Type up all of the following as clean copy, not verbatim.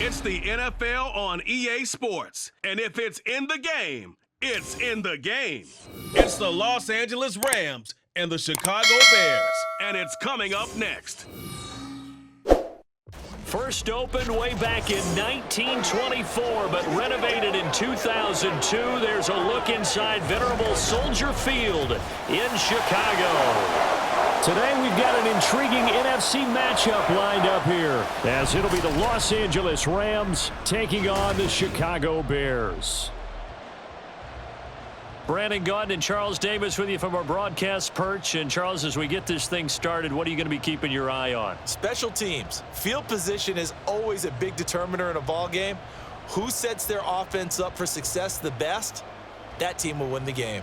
It's the NFL on EA Sports. And if it's in the game, it's in the game. It's the Los Angeles Rams and the Chicago Bears. And it's coming up next. First opened way back in 1924, but renovated in 2002. There's a look inside venerable Soldier Field in Chicago. Today we've got an intriguing NFC matchup lined up here, as it'll be the Los Angeles Rams taking on the Chicago Bears. Brandon Gaudin and Charles Davis with you from our broadcast perch. And Charles, as we get this thing started, what are you going to be keeping your eye on? Special teams. Field position is always a big determiner in a ball game. Who sets their offense up for success the best, that team will win the game.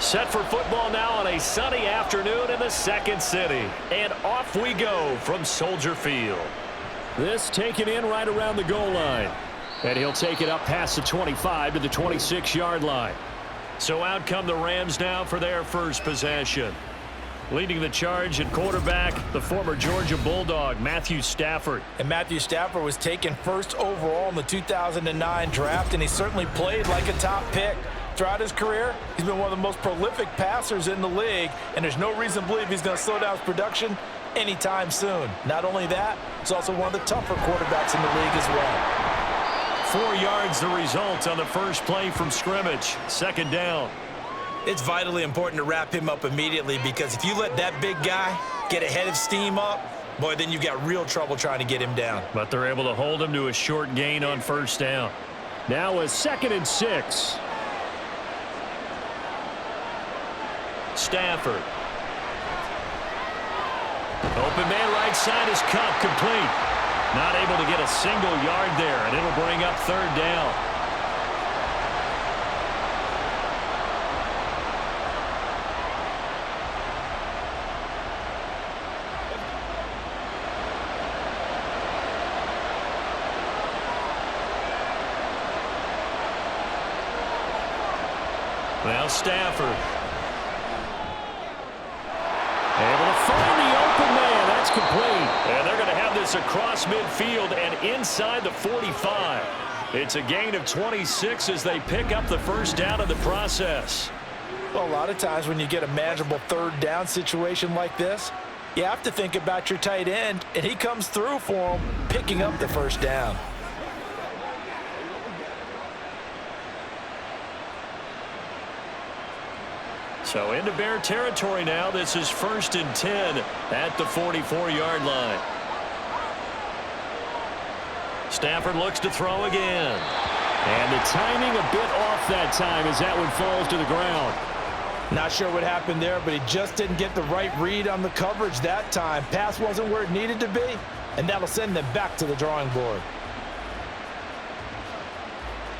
Set for football now on a sunny afternoon in the second city. And off we go from Soldier Field. This taken in right around the goal line. And he'll take it up past the 25 to the 26-yard line. So out come the Rams now for their first possession. Leading the charge at quarterback, the former Georgia Bulldog, Matthew Stafford. And Matthew Stafford was taken first overall in the 2009 draft, and he certainly played like a top pick. Throughout his career, he's been one of the most prolific passers in the league, and there's no reason to believe he's going to slow down his production anytime soon. Not only that, he's also one of the tougher quarterbacks in the league as well. 4 yards the result on the first play from scrimmage. Second down. It's vitally important to wrap him up immediately, because if you let that big guy get a head of steam up, boy, then you've got real trouble trying to get him down. But they're able to hold him to a short gain on first down. Now a 2nd and 6. Stafford. Open man right side is caught, complete. Not able to get a single yard there, and it'll bring up third down. Now Stafford. Able to find the open man. That's complete. And they're going to have this across midfield and inside the 45. It's a gain of 26 as they pick up the first down in the process. Well, a lot of times when you get a manageable third down situation like this, you have to think about your tight end, and he comes through for him, picking up the first down. So into Bear territory now. This is 1st and 10 at the 44-yard line. Stafford looks to throw again. And the timing a bit off that time as that one falls to the ground. Not sure what happened there, but he just didn't get the right read on the coverage that time. Pass wasn't where it needed to be, and that'll send them back to the drawing board.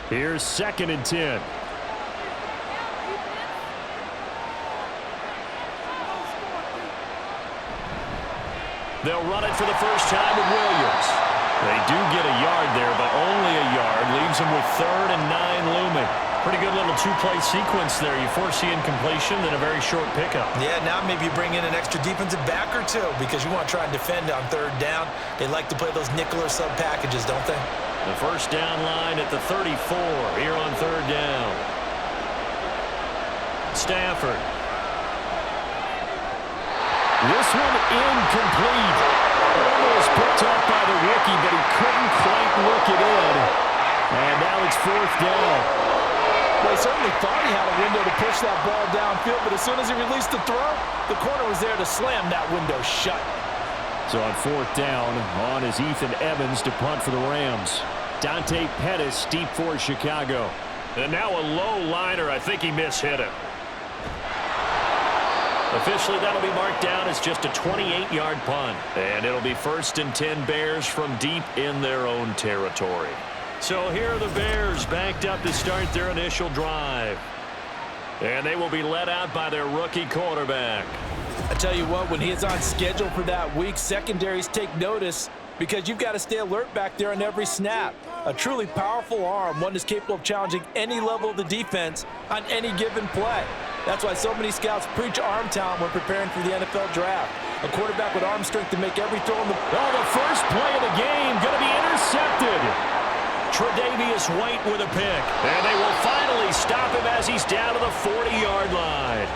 Here's 2nd and 10. They'll run it for the first time with Williams. They do get a yard there, but only a yard. Leaves them with 3rd and 9 looming. Pretty good little two-play sequence there. You foresee incompletion, then a very short pickup. Yeah, now maybe you bring in an extra defensive back or two, because you want to try and defend on 3rd down. They like to play those nickel or sub packages, don't they? The first down line at the 34 here on 3rd down. Stafford. This one incomplete. Almost picked off by the rookie, but he couldn't quite look it in. And now it's 4th down. Well, he certainly thought he had a window to push that ball downfield, but as soon as he released the throw, the corner was there to slam that window shut. So on 4th down, on is Ethan Evans to punt for the Rams. Dante Pettis deep for Chicago. And now a low liner. I think he mishit it. Officially, that'll be marked down as just a 28-yard punt. And it'll be 1st and 10 Bears from deep in their own territory. So here are the Bears backed up to start their initial drive. And they will be led out by their rookie quarterback. I tell you what, when he is on schedule for that week, secondaries take notice because you've got to stay alert back there on every snap. A truly powerful arm, one that's capable of challenging any level of the defense on any given play. That's why so many scouts preach arm talent when preparing for the NFL draft. A quarterback with arm strength to make every throw in the... Oh, the first play of the game going to be intercepted. Tre'Davious White with a pick. And they will finally stop him as he's down to the 40-yard line.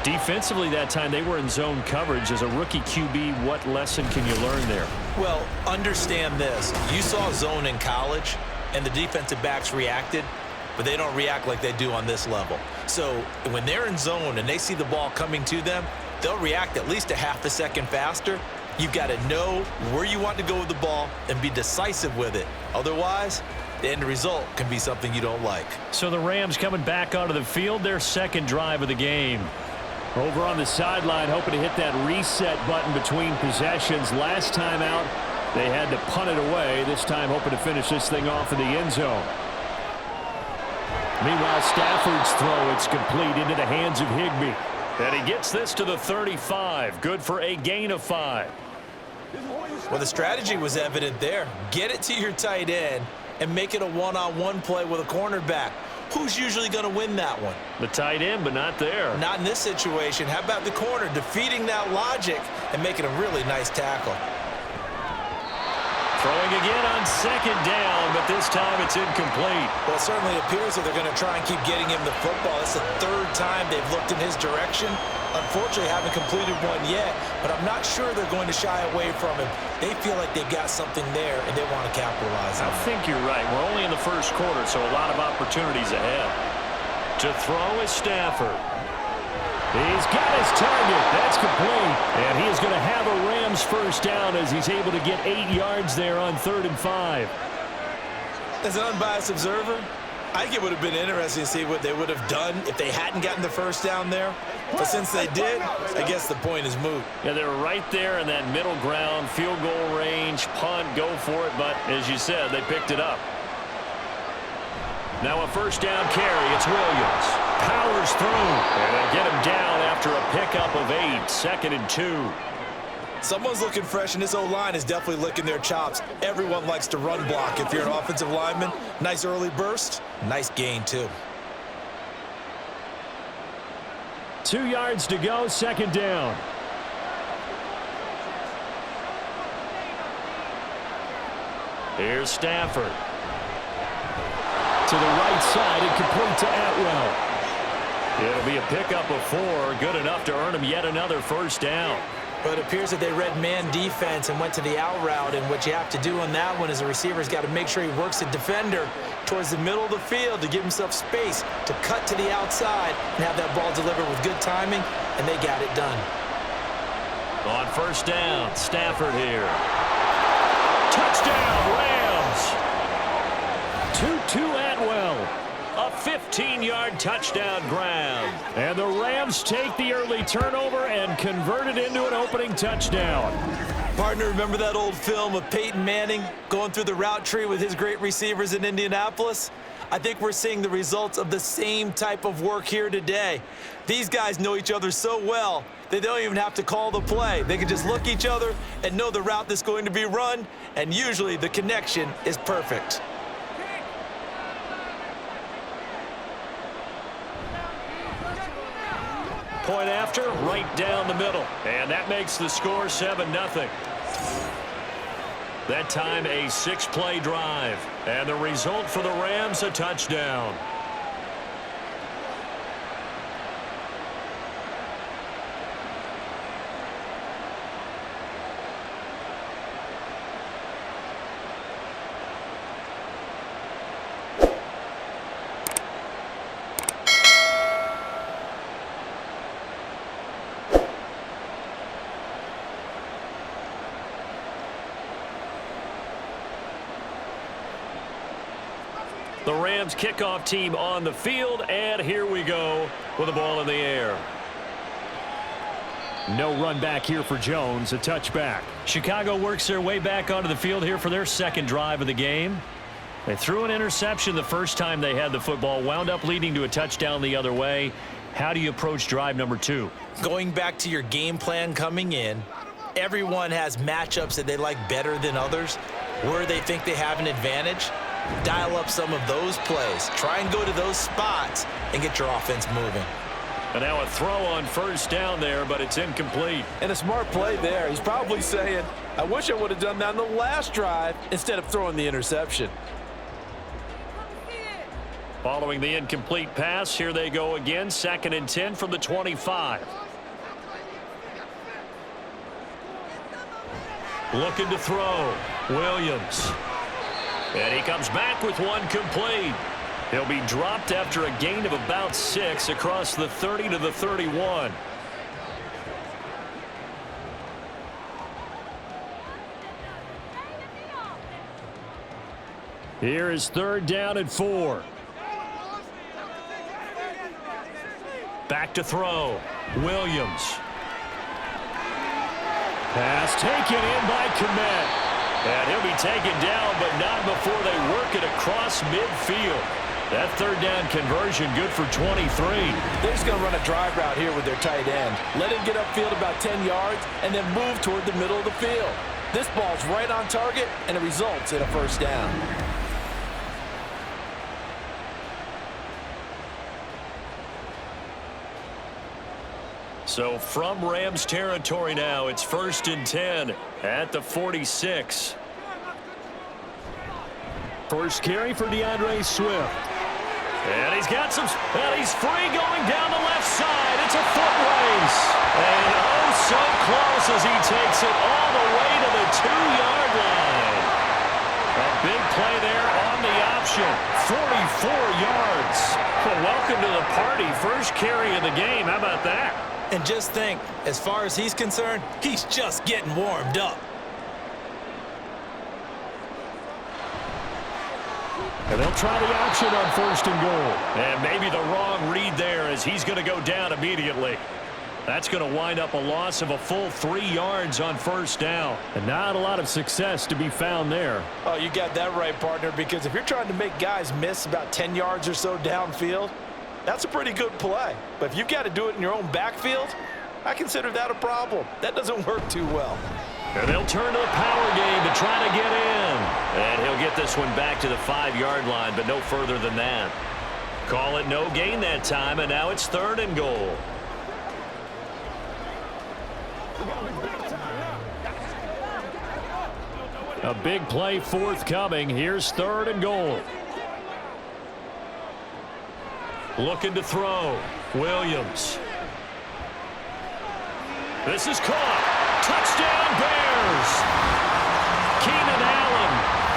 Defensively that time, they were in zone coverage. As a rookie QB, what lesson can you learn there? Well, understand this. You saw zone in college, and the defensive backs reacted, but they don't react like they do on this level. So when they're in zone and they see the ball coming to them, they'll react at least a half a second faster. You've got to know where you want to go with the ball and be decisive with it. Otherwise, the end result can be something you don't like. So the Rams coming back onto the field, their second drive of the game. Over on the sideline, hoping to hit that reset button between possessions. Last time out, they had to punt it away. This time hoping to finish this thing off in the end zone. Meanwhile, Stafford's throw, it's complete into the hands of Higbee. And he gets this to the 35. Good for a gain of 5. Well, the strategy was evident there. Get it to your tight end and make it a one-on-one play with a cornerback. Who's usually going to win that one? The tight end, but not there. Not in this situation. How about the corner defeating that logic and making a really nice tackle? Throwing again on second down, but this time it's incomplete. Well, it certainly appears that they're going to try and keep getting him the football. It's the 3rd time they've looked in his direction. Unfortunately, haven't completed one yet, but I'm not sure they're going to shy away from him. They feel like they've got something there, and they want to capitalize on it. I think you're right. We're only in the first quarter, so a lot of opportunities ahead. To throw is Stafford. He's got his target. That's complete. And he is going to have a Rams first down as he's able to get 8 yards there on 3rd and 5. As an unbiased observer, I think it would have been interesting to see what they would have done if they hadn't gotten the first down there. But since they did, I guess the point is moot. Yeah, they're right there in that middle ground, field goal range, punt, go for it. But as you said, they picked it up. Now a first down carry. It's Williams. Powers through. And they get him down after a pickup of 8. 2nd and 2. Someone's looking fresh, and this O-line is definitely licking their chops. Everyone likes to run block if you're an offensive lineman. Nice early burst. Nice gain, too. 2 yards to go. 2nd down. Here's Stafford. To the right side and complete to Atwell. It'll be a pickup of 4. Good enough to earn him yet another first down. But it appears that they read man defense and went to the out route. And what you have to do on that one is the receiver's got to make sure he works the defender towards the middle of the field to give himself space to cut to the outside and have that ball delivered with good timing. And they got it done. On first down, Stafford here. Touchdown, Rams. 2-2 Atwell. A 15-yard touchdown grab. And the Rams take the early turnover and convert it into an opening touchdown. Partner, remember that old film of Peyton Manning going through the route tree with his great receivers in Indianapolis? I think we're seeing the results of the same type of work here today. These guys know each other so well that they don't even have to call the play. They can just look each other and know the route that's going to be run, and usually the connection is perfect. Point after, right down the middle. And that makes the score 7-0. That time a 6-play drive. And the result for the Rams, a touchdown. The Rams kickoff team on the field, and here we go with the ball in the air. No run back here for Jones, a touchback. Chicago works their way back onto the field here for their second drive of the game. They threw an interception the first time they had the football, wound up leading to a touchdown the other way. How do you approach drive number 2? Going back to your game plan coming in, everyone has matchups that they like better than others. Where they think they have an advantage, dial up some of those plays. Try and go to those spots and get your offense moving. And now a throw on first down there, but it's incomplete. And a smart play there. He's probably saying, I wish I would have done that in the last drive instead of throwing the interception. Following the incomplete pass, here they go again, 2nd and 10 from the 25. Looking to throw, Williams. And he comes back with one complete. He'll be dropped after a gain of about 6 across the 30 to the 31. Here is 3rd down and 4. Back to throw, Williams. Pass taken in by Kmet. And he'll be taken down, but not before they work it across midfield. That 3rd down conversion good for 23. They're just going to run a drive route here with their tight end. Let him get upfield about 10 yards and then move toward the middle of the field. This ball's right on target, and it results in a first down. So from Rams territory now, it's 1st and 10 at the 46. First carry for DeAndre Swift. And he's got some, and he's free going down the left side. It's a foot race. And oh, so close as he takes it all the way to the 2-yard line. A big play there on the option. 44 yards. Well, welcome to the party. First carry of the game. How about that? And just think, as far as he's concerned, he's just getting warmed up. And they'll try the option on 1st and goal. And maybe the wrong read there as he's going to go down immediately. That's going to wind up a loss of a full 3 yards on 1st down. And not a lot of success to be found there. Oh, you got that right, partner, because if you're trying to make guys miss about 10 yards or so downfield, that's a pretty good play. But if you've got to do it in your own backfield, I consider that a problem. That doesn't work too well. And they'll turn to the power game to try to get in. And he'll get this one back to the 5-yard line, but no further than that. Call it no gain that time, and now it's 3rd and goal. A big play forthcoming. Here's 3rd and goal. Looking to throw, Williams. This is caught. Touchdown, Bears. Keenan Allen,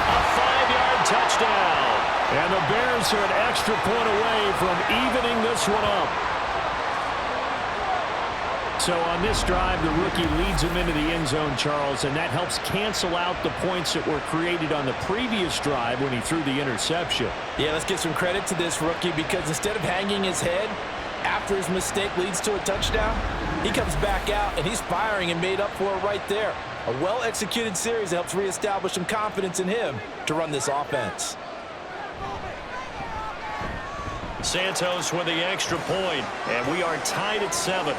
a 5-yard touchdown. And the Bears are an extra point away from evening this one up. So on this drive, the rookie leads him into the end zone, Charles, and that helps cancel out the points that were created on the previous drive when he threw the interception. Yeah, let's give some credit to this rookie because instead of hanging his head after his mistake leads to a touchdown, he comes back out and he's firing and made up for it right there. A well-executed series that helps reestablish some confidence in him to run this offense. Santos with the extra point, and we are tied at 7.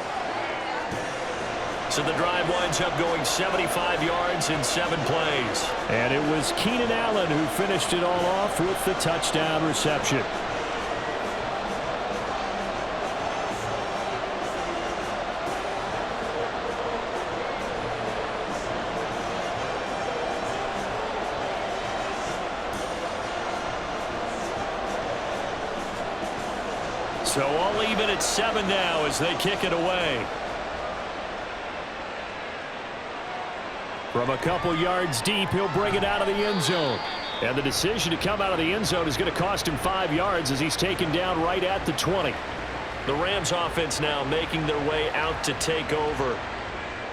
So the drive winds up going 75 yards in 7 plays. And it was Keenan Allen who finished it all off with the touchdown reception. So all even at 7 now as they kick it away. From a couple yards deep, he'll bring it out of the end zone. And the decision to come out of the end zone is going to cost him 5 yards as he's taken down right at the 20. The Rams offense now making their way out to take over.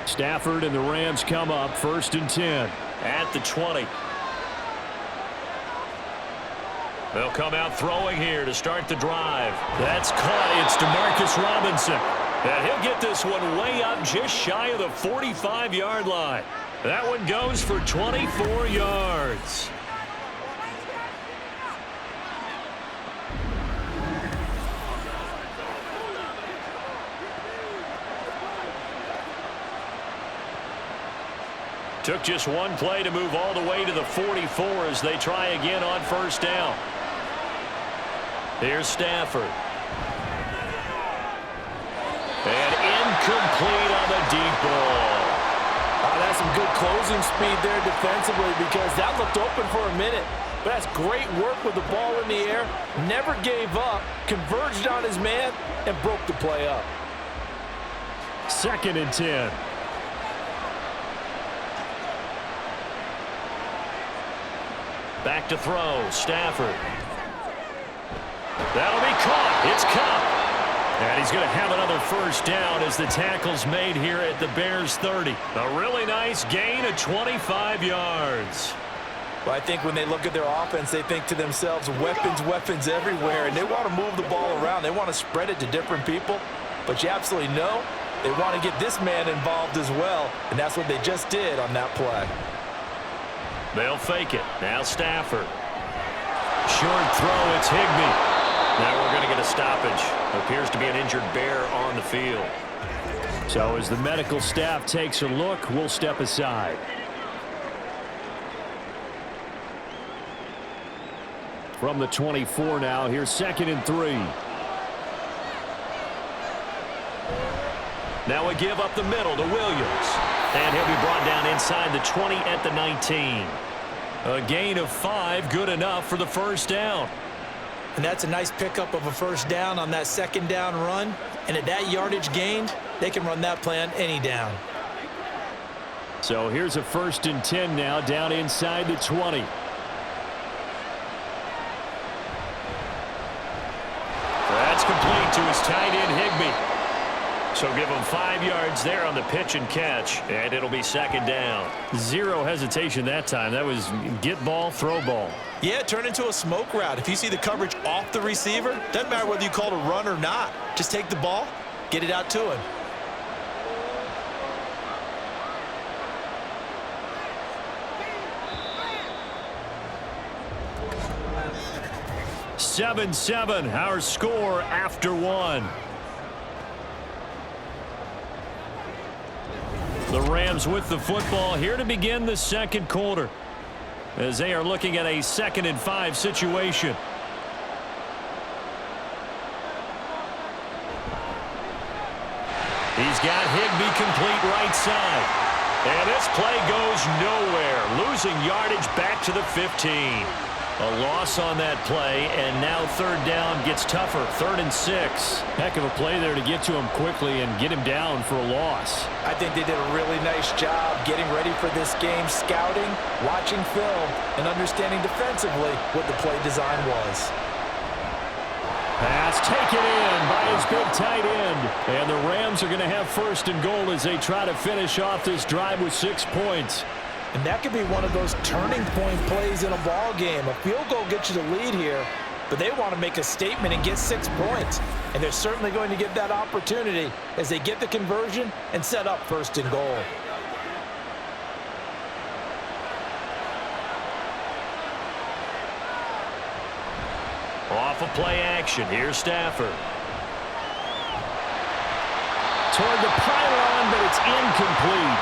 Stafford and the Rams come up 1st and 10 at the 20. They'll come out throwing here to start the drive. That's caught. It's DeMarcus Robinson. And he'll get this one way up just shy of the 45-yard line. That one goes for 24 yards. Took just one play to move all the way to the 44 as they try again on first down. Here's Stafford. And incomplete on the deep ball. That's some good closing speed there defensively because that looked open for a minute. But that's great work with the ball in the air. Never gave up, converged on his man, and broke the play up. 2nd and 10. Back to throw, Stafford. That'll be caught. It's Cup. And he's going to have another first down as the tackle's made here at the Bears' 30. A really nice gain of 25 yards. Well, I think when they look at their offense, they think to themselves, weapons, weapons everywhere, and they want to move the ball around. They want to spread it to different people. But you absolutely know they want to get this man involved as well, and that's what they just did on that play. They'll fake it. Now Stafford. Short throw, it's Higbee. Now we're going to get a stoppage. Appears to be an injured Bear on the field. So as the medical staff takes a look, we'll step aside. From the 24 now, here's 2nd and 3. Now we give up the middle to Williams. And he'll be brought down inside the 20 at the 19. A gain of 5, good enough for the first down. And that's a nice pickup of a first down on that 2nd down run. And at that yardage gained, they can run that play on any down. So here's a 1st and 10 now down inside the 20. That's complete to his tight end Higbee. So give him 5 yards there on the pitch and catch, and it'll be 2nd down. Zero hesitation that time. That was get ball, throw ball. Yeah, turn into a smoke route. If you see the coverage off the receiver, doesn't matter whether you call it a run or not. Just take the ball, get it out to him. 7-7, our score after 1. The Rams with the football here to begin the 2nd quarter as they are looking at a 2nd and 5 situation. He's got Higbee complete right side. And this play goes nowhere, losing yardage back to the 15. A loss on that play, and now 3rd down gets tougher. 3rd and 6. Heck of a play there to get to him quickly and get him down for a loss. I think they did a really nice job getting ready for this game, scouting, watching film, and understanding defensively what the play design was. Pass taken in by his big tight end. And the Rams are going to have 1st and goal as they try to finish off this drive with 6 points. And that could be one of those turning point plays in a ball game. A field goal gets you the lead here, but they want to make a statement and get 6 points. And they're certainly going to get that opportunity as they get the conversion and set up 1st and goal. Off of play action. Here's Stafford. Toward the pylon, but it's incomplete.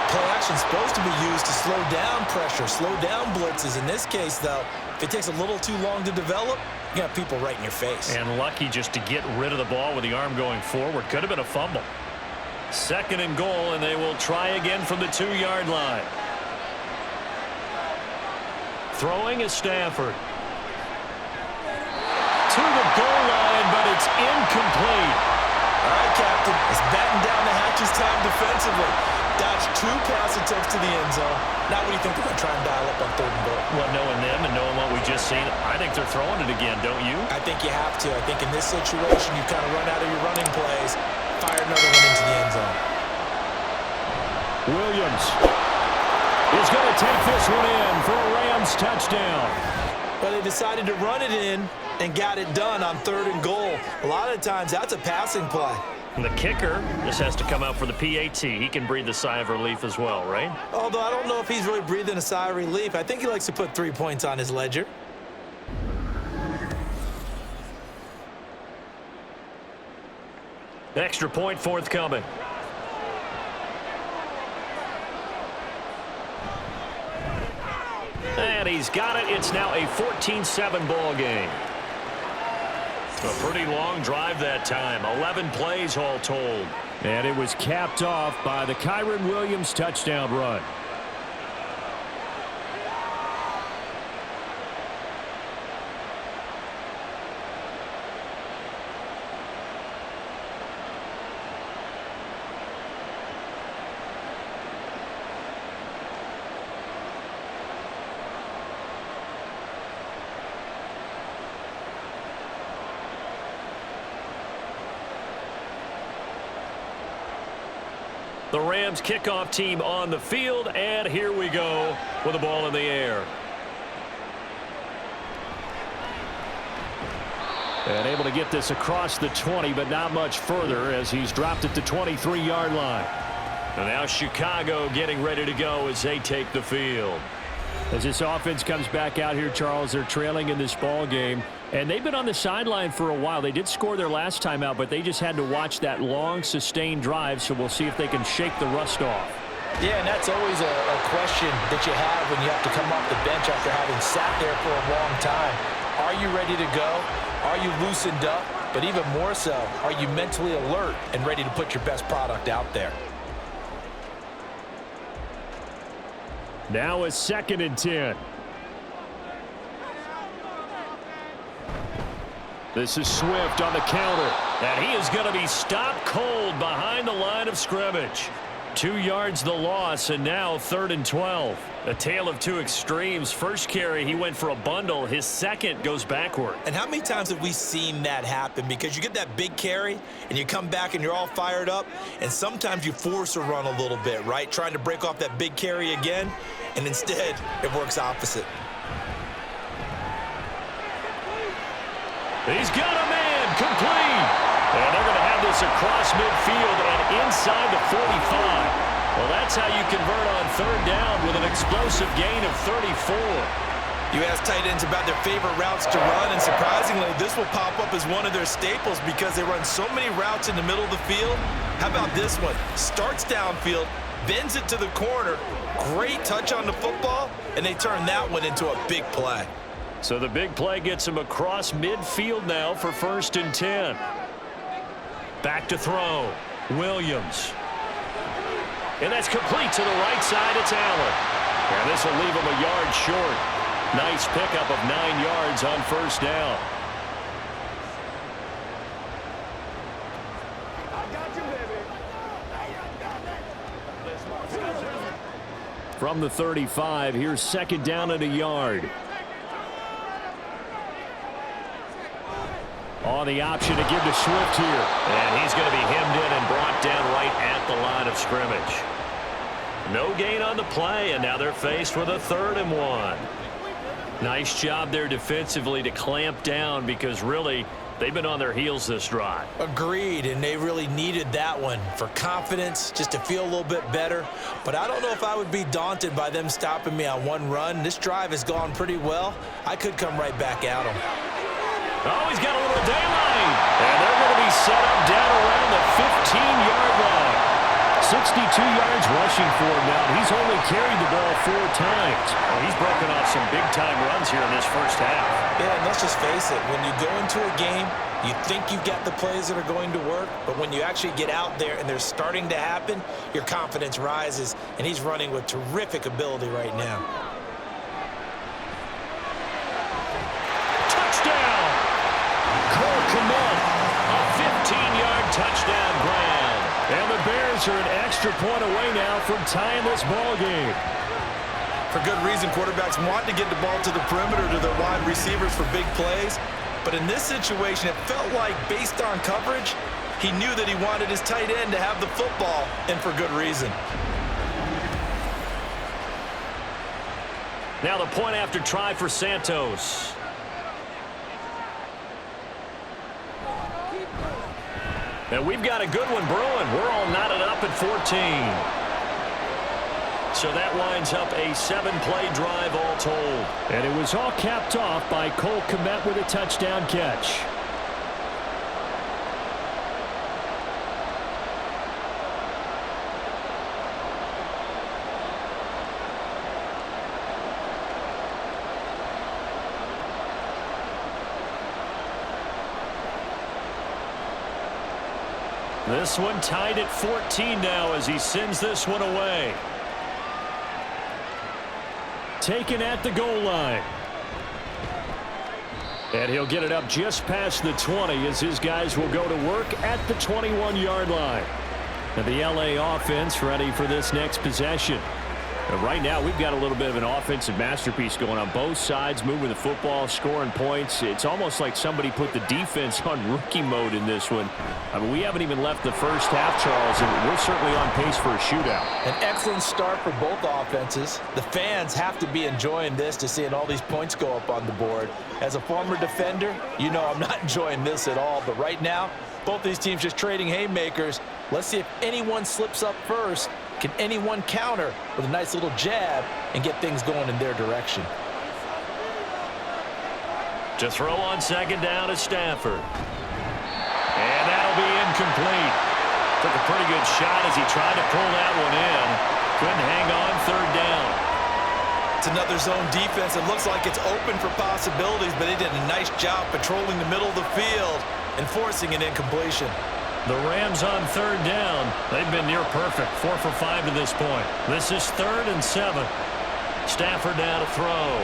Play action is supposed to be used to slow down pressure, slow down blitzes. In this case, though, if it takes a little too long to develop, you got people right in your face. And lucky just to get rid of the ball with the arm going forward. Could have been a fumble. 2nd and goal, and they will try again from the 2-yard line. Throwing is Stafford. To the goal line, but it's incomplete. All right, Captain. It's batten down the hatches time defensively. Dodged 2 pass attempts to the end zone. Now what do you think they're going to try and dial up on 3rd and goal? Well, knowing them and knowing what we just seen, I think they're throwing it again, don't you? I think you have to. I think in this situation, you kind of run out of your running plays, fire another one into the end zone. Williams is going to take this one in for a Rams touchdown. But they decided to run it in and got it done on 3rd and goal. A lot of times, that's a passing play. And the kicker just has to come out for the PAT. He can breathe a sigh of relief as well, right? Although I don't know if he's really breathing a sigh of relief. I think he likes to put 3 points on his ledger. Extra point forthcoming. And he's got it. It's now a 14-7 ball game. A pretty long drive that time. 11 plays all told. And it was capped off by the Kyron Williams touchdown run. The Rams kickoff team on the field, and here we go with the ball in the air. And able to get this across the 20, but not much further as he's dropped at the 23-yard line. And now Chicago getting ready to go as they take the field. As this offense comes back out here, Charles, they're trailing in this ball game. And they've been on the sideline for a while. They did score their last time out, but they just had to watch that long, sustained drive, so we'll see if they can shake the rust off. Yeah, and that's always a question that you have when you have to come off the bench after having sat there for a long time. Are you ready to go? Are you loosened up? But even more so, are you mentally alert and ready to put your best product out there? Now it's 2nd and 10. This is Swift on the counter, and he is going to be stopped cold behind the line of scrimmage. 2 yards the loss, and now 3rd and 12. A tale of two extremes. First carry, he went for a bundle. His second goes backward. And how many times have we seen that happen? Because you get that big carry, and you come back and you're all fired up, and sometimes you force a run a little bit, right? Trying to break off that big carry again, and instead it works opposite. He's got a man, complete. And they're going to have this across midfield and inside the 45. Well, that's how you convert on 3rd down with an explosive gain of 34. You ask tight ends about their favorite routes to run, and surprisingly, this will pop up as one of their staples because they run so many routes in the middle of the field. How about this one? Starts downfield, bends it to the corner, great touch on the football, and they turn that one into a big play. So the big play gets him across midfield now for 1st and 10. Back to throw. Williams. And that's complete to the right side. It's Allen. And this will leave him a yard short. Nice pickup of 9 yards on 1st down. From the 35, here's 2nd down and a yard. On the option to give to Swift here. And he's going to be hemmed in and brought down right at the line of scrimmage. No gain on the play, and now they're faced with a 3rd and 1. Nice job there defensively to clamp down because really they've been on their heels this drive. Agreed, and they really needed that one for confidence, just to feel a little bit better. But I don't know if I would be daunted by them stopping me on one run. This drive has gone pretty well. I could come right back at them. Oh, he's got a little daylight. And they're going to be set up down around the 15-yard line. 62 yards rushing for him now. He's only carried the ball 4 times. Well, he's broken off some big-time runs here in this first half. Yeah, and let's just face it. When you go into a game, you think you've got the plays that are going to work, but when you actually get out there and they're starting to happen, your confidence rises, and he's running with terrific ability right now. Touchdown! Cole Kmet, a 15-yard touchdown grab. And the Bears are an extra point away now from tying this ball game. For good reason, quarterbacks want to get the ball to the perimeter to their wide receivers for big plays. But in this situation, it felt like, based on coverage, he knew that he wanted his tight end to have the football, and for good reason. Now the point after try for Santos. And we've got a good one brewing. We're all knotted up at 14. So that winds up a 7-play drive all told. And it was all capped off by Cole Kmet with a touchdown catch. This one tied at 14 now as he sends this one away. Taken at the goal line. And he'll get it up just past the 20 as his guys will go to work at the 21-yard line. And the LA offense ready for this next possession. And right now we've got a little bit of an offensive masterpiece going on both sides, moving the football, scoring points. It's almost like somebody put the defense on rookie mode in this one. I mean, we haven't even left the first half, Charles, and we're certainly on pace for a shootout. An excellent start for both offenses. The fans have to be enjoying this to seeing all these points go up on the board. As a former defender, you know I'm not enjoying this at all. But right now, both these teams just trading haymakers. Let's see if anyone slips up first. Can anyone counter with a nice little jab and get things going in their direction? To throw on second down is Stafford. And that'll be incomplete. Took a pretty good shot as he tried to pull that one in. Couldn't hang on third down. It's another zone defense. It looks like it's open for possibilities, but they did a nice job patrolling the middle of the field and forcing an incompletion. The Rams on third down. They've been near perfect. 4 for 5 to this point. This is 3rd and 7. Stafford now to throw.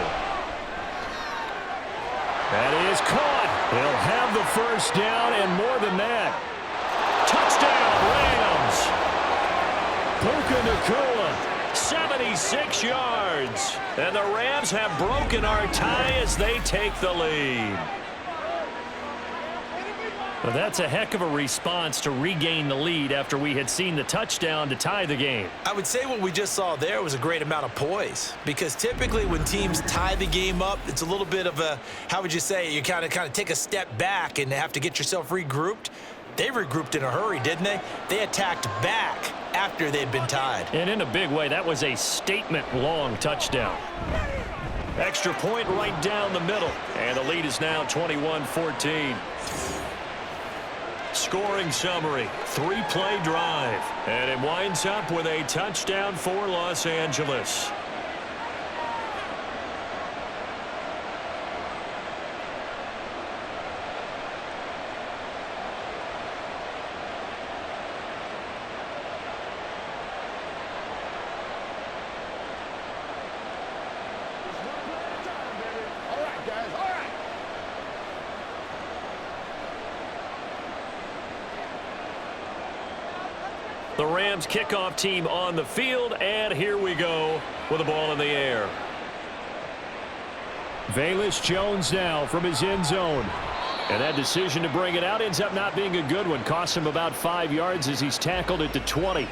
That is caught. He'll have the first down and more than that. Touchdown, Rams. Puka Nacua. 76 yards. And the Rams have broken our tie as they take the lead. Well, that's a heck of a response to regain the lead after we had seen the touchdown to tie the game. I would say what we just saw there was a great amount of poise, because typically when teams tie the game up, it's a little bit of a, how would you say, you kind of take a step back and have to get yourself regrouped. They regrouped in a hurry, didn't they? They attacked back after they'd been tied. And in a big way, that was a statement-long touchdown. Extra point right down the middle. And the lead is now 21-14. Scoring summary, 3-play drive. And it winds up with a touchdown for Los Angeles. The Rams kickoff team on the field, and here we go with the ball in the air. Velus Jones now from his end zone. And that decision to bring it out ends up not being a good one. Cost him about 5 yards as he's tackled at the 20.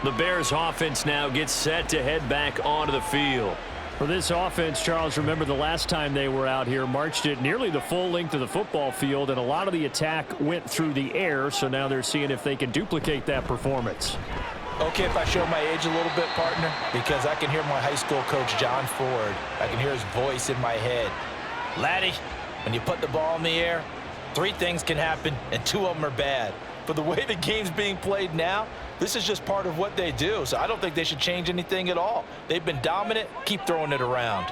The Bears offense now gets set to head back onto the field. For this offense, Charles, remember the last time they were out here, marched it nearly the full length of the football field, and a lot of the attack went through the air, so now they're seeing if they can duplicate that performance. Okay, if I show my age a little bit, partner, because I can hear my high school coach, John Ford. I can hear his voice in my head. Laddie, when you put the ball in the air, 3 things can happen, and 2 of them are bad. But the way the game's being played now, this is just part of what they do. So I don't think they should change anything at all. They've been dominant. Keep throwing it around.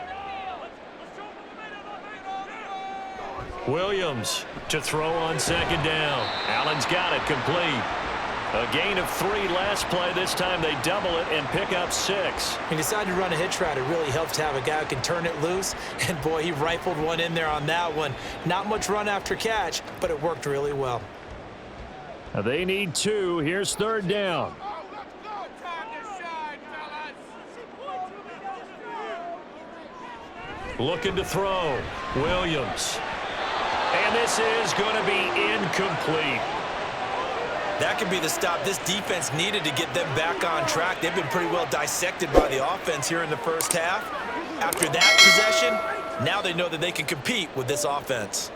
Williams to throw on second down. Allen's got it complete. A gain of 3 last play. This time they double it and pick up 6. He decided to run a hitch route. It really helps to have a guy who can turn it loose. And, boy, he rifled one in there on that one. Not much run after catch, but it worked really well. They need 2. Here's third down. Looking to throw. Williams. And this is going to be incomplete. That could be the stop this defense needed to get them back on track. They've been pretty well dissected by the offense here in the first half. After that possession, now they know that they can compete with this offense.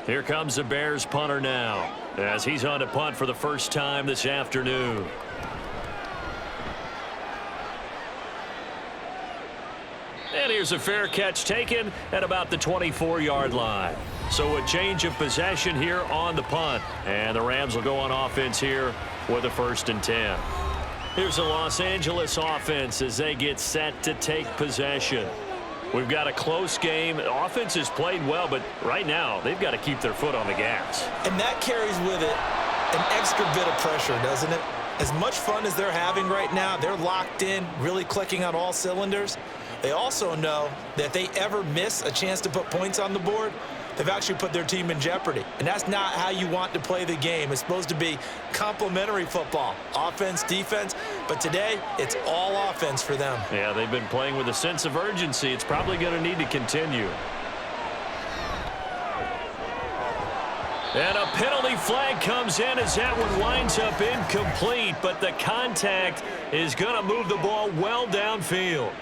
Here comes the Bears punter now, as he's on to punt for the first time this afternoon. And here's a fair catch taken at about the 24-yard line. So a change of possession here on the punt. And the Rams will go on offense here with a 1st and 10. Here's the Los Angeles offense as they get set to take possession. We've got a close game. The offense has played well, but right now they've got to keep their foot on the gas. And that carries with it an extra bit of pressure, doesn't it? As much fun as they're having right now, they're locked in, really clicking on all cylinders. They also know that if they ever miss a chance to put points on the board, they've actually put their team in jeopardy. And that's not how you want to play the game. It's supposed to be complementary football, offense, defense. But today, it's all offense for them. Yeah, they've been playing with a sense of urgency. It's probably going to need to continue. And a penalty flag comes in as that one winds up incomplete. But the contact is going to move the ball well downfield.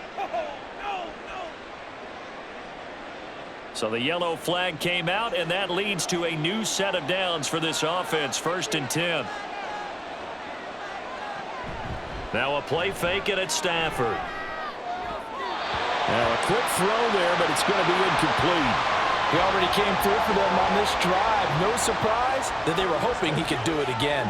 So the yellow flag came out, and that leads to a new set of downs for this offense, 1st and 10. Now a play fake it at Stafford. Now a quick throw there, but it's going to be incomplete. He already came through for them on this drive. No surprise that they were hoping he could do it again.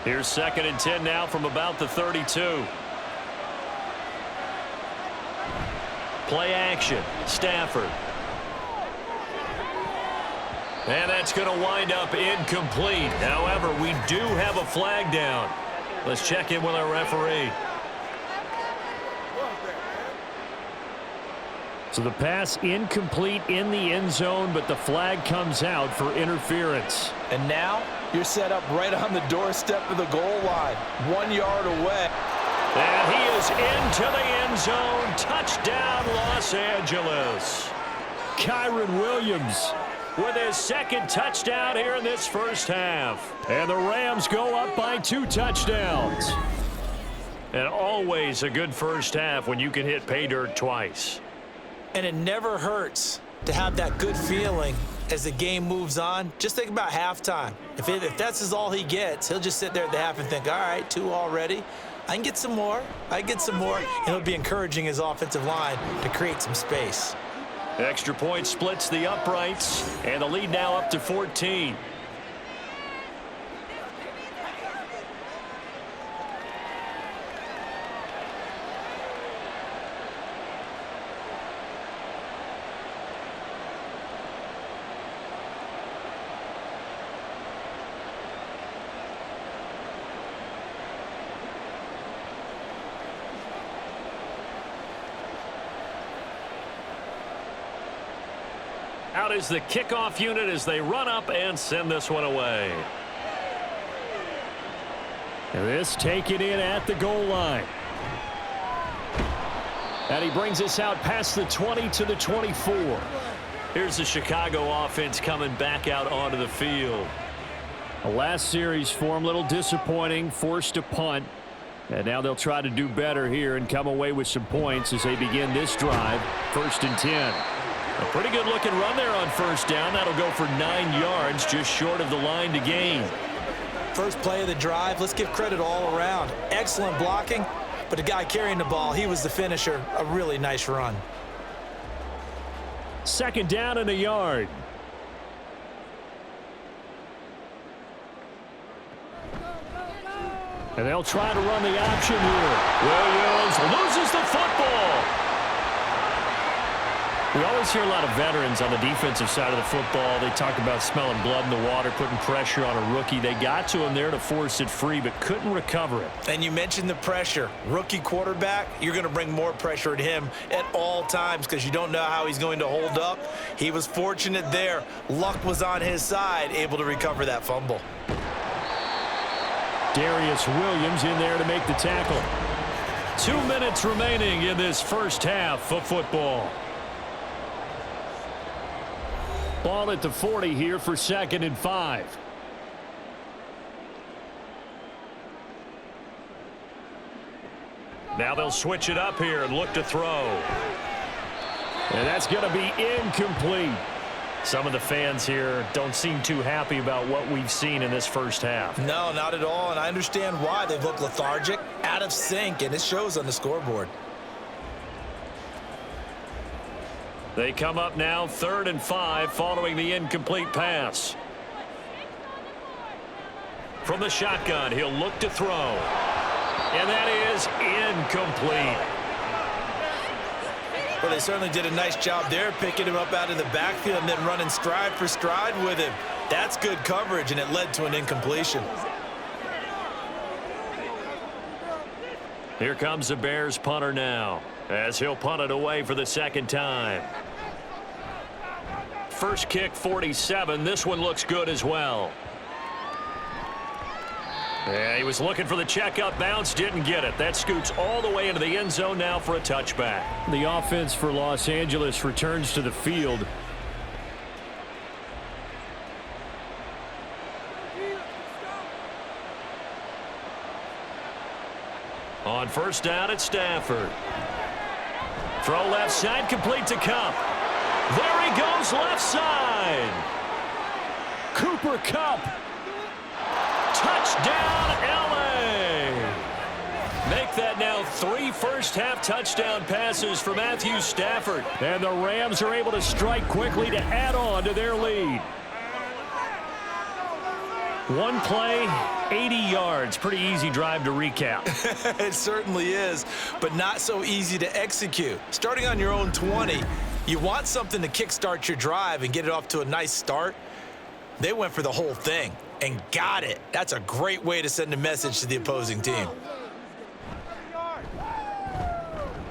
Here's 2nd and 10 now from about the 32. Play action. Stafford. And that's going to wind up incomplete. However, we do have a flag down. Let's check in with our referee. So the pass incomplete in the end zone, but the flag comes out for interference. And now you're set up right on the doorstep of the goal line, 1 yard away. And he is into the end zone. Touchdown, Los Angeles. Kyron Williams with his 2nd touchdown here in this first half. And the Rams go up by 2 touchdowns. And always a good first half when you can hit pay dirt twice. And it never hurts to have that good feeling as the game moves on. Just think about halftime. If that's all he gets, he'll just sit there at the half and think, all right, 2 already. I can get some more. I can get some more. And it'll be encouraging his offensive line to create some space. Extra point splits the uprights, and the lead now up to 14. Out is the kickoff unit as they run up and send this one away. And this taken in at the goal line. And he brings us out past the 20 to the 24. Here's the Chicago offense coming back out onto the field. The last series for him, a little disappointing, forced a punt. And now they'll try to do better here and come away with some points as they begin this drive, 1st and 10. A pretty good looking run there on 1st down. That'll go for 9 yards, just short of the line to gain. First play of the drive, let's give credit all around. Excellent blocking, but the guy carrying the ball, he was the finisher. A really nice run. 2nd down and a yard. And they'll try to run the option here. Williams loses the football. We always hear a lot of veterans on the defensive side of the football. They talk about smelling blood in the water, putting pressure on a rookie. They got to him there to force it free, but couldn't recover it. And you mentioned the pressure. Rookie quarterback, you're going to bring more pressure at him at all times because you don't know how he's going to hold up. He was fortunate there. Luck was on his side, able to recover that fumble. Darius Williams in there to make the tackle. 2 minutes remaining in this first half of football. Ball at the 40 here for 2nd and 5. Now they'll switch it up here and look to throw. And that's going to be incomplete. Some of the fans here don't seem too happy about what we've seen in this first half. No, not at all, and I understand why. They've looked lethargic, out of sync, and it shows on the scoreboard. They come up now 3rd and 5 following the incomplete pass. From the shotgun, he'll look to throw. And that is incomplete. Well, they certainly did a nice job there, picking him up out of the backfield and then running stride for stride with him. That's good coverage, and it led to an incompletion. Here comes the Bears punter now, as he'll punt it away for the second time. First kick, 47. This one looks good as well. Yeah, he was looking for the checkup bounce, didn't get it. That scoots all the way into the end zone now for a touchback. The offense for Los Angeles returns to the field. On first down at Stafford. Throw left side, complete to Kupp. There he goes, left side. Cooper Kupp. Touchdown, L.A. Make that now 3 first-half touchdown passes for Matthew Stafford. And the Rams are able to strike quickly to add on to their lead. One play, 80 yards. Pretty easy drive to recap. It certainly is, but not so easy to execute. Starting on your own 20, you want something to kickstart your drive and get it off to a nice start. They went for the whole thing and got it. That's a great way to send a message to the opposing team.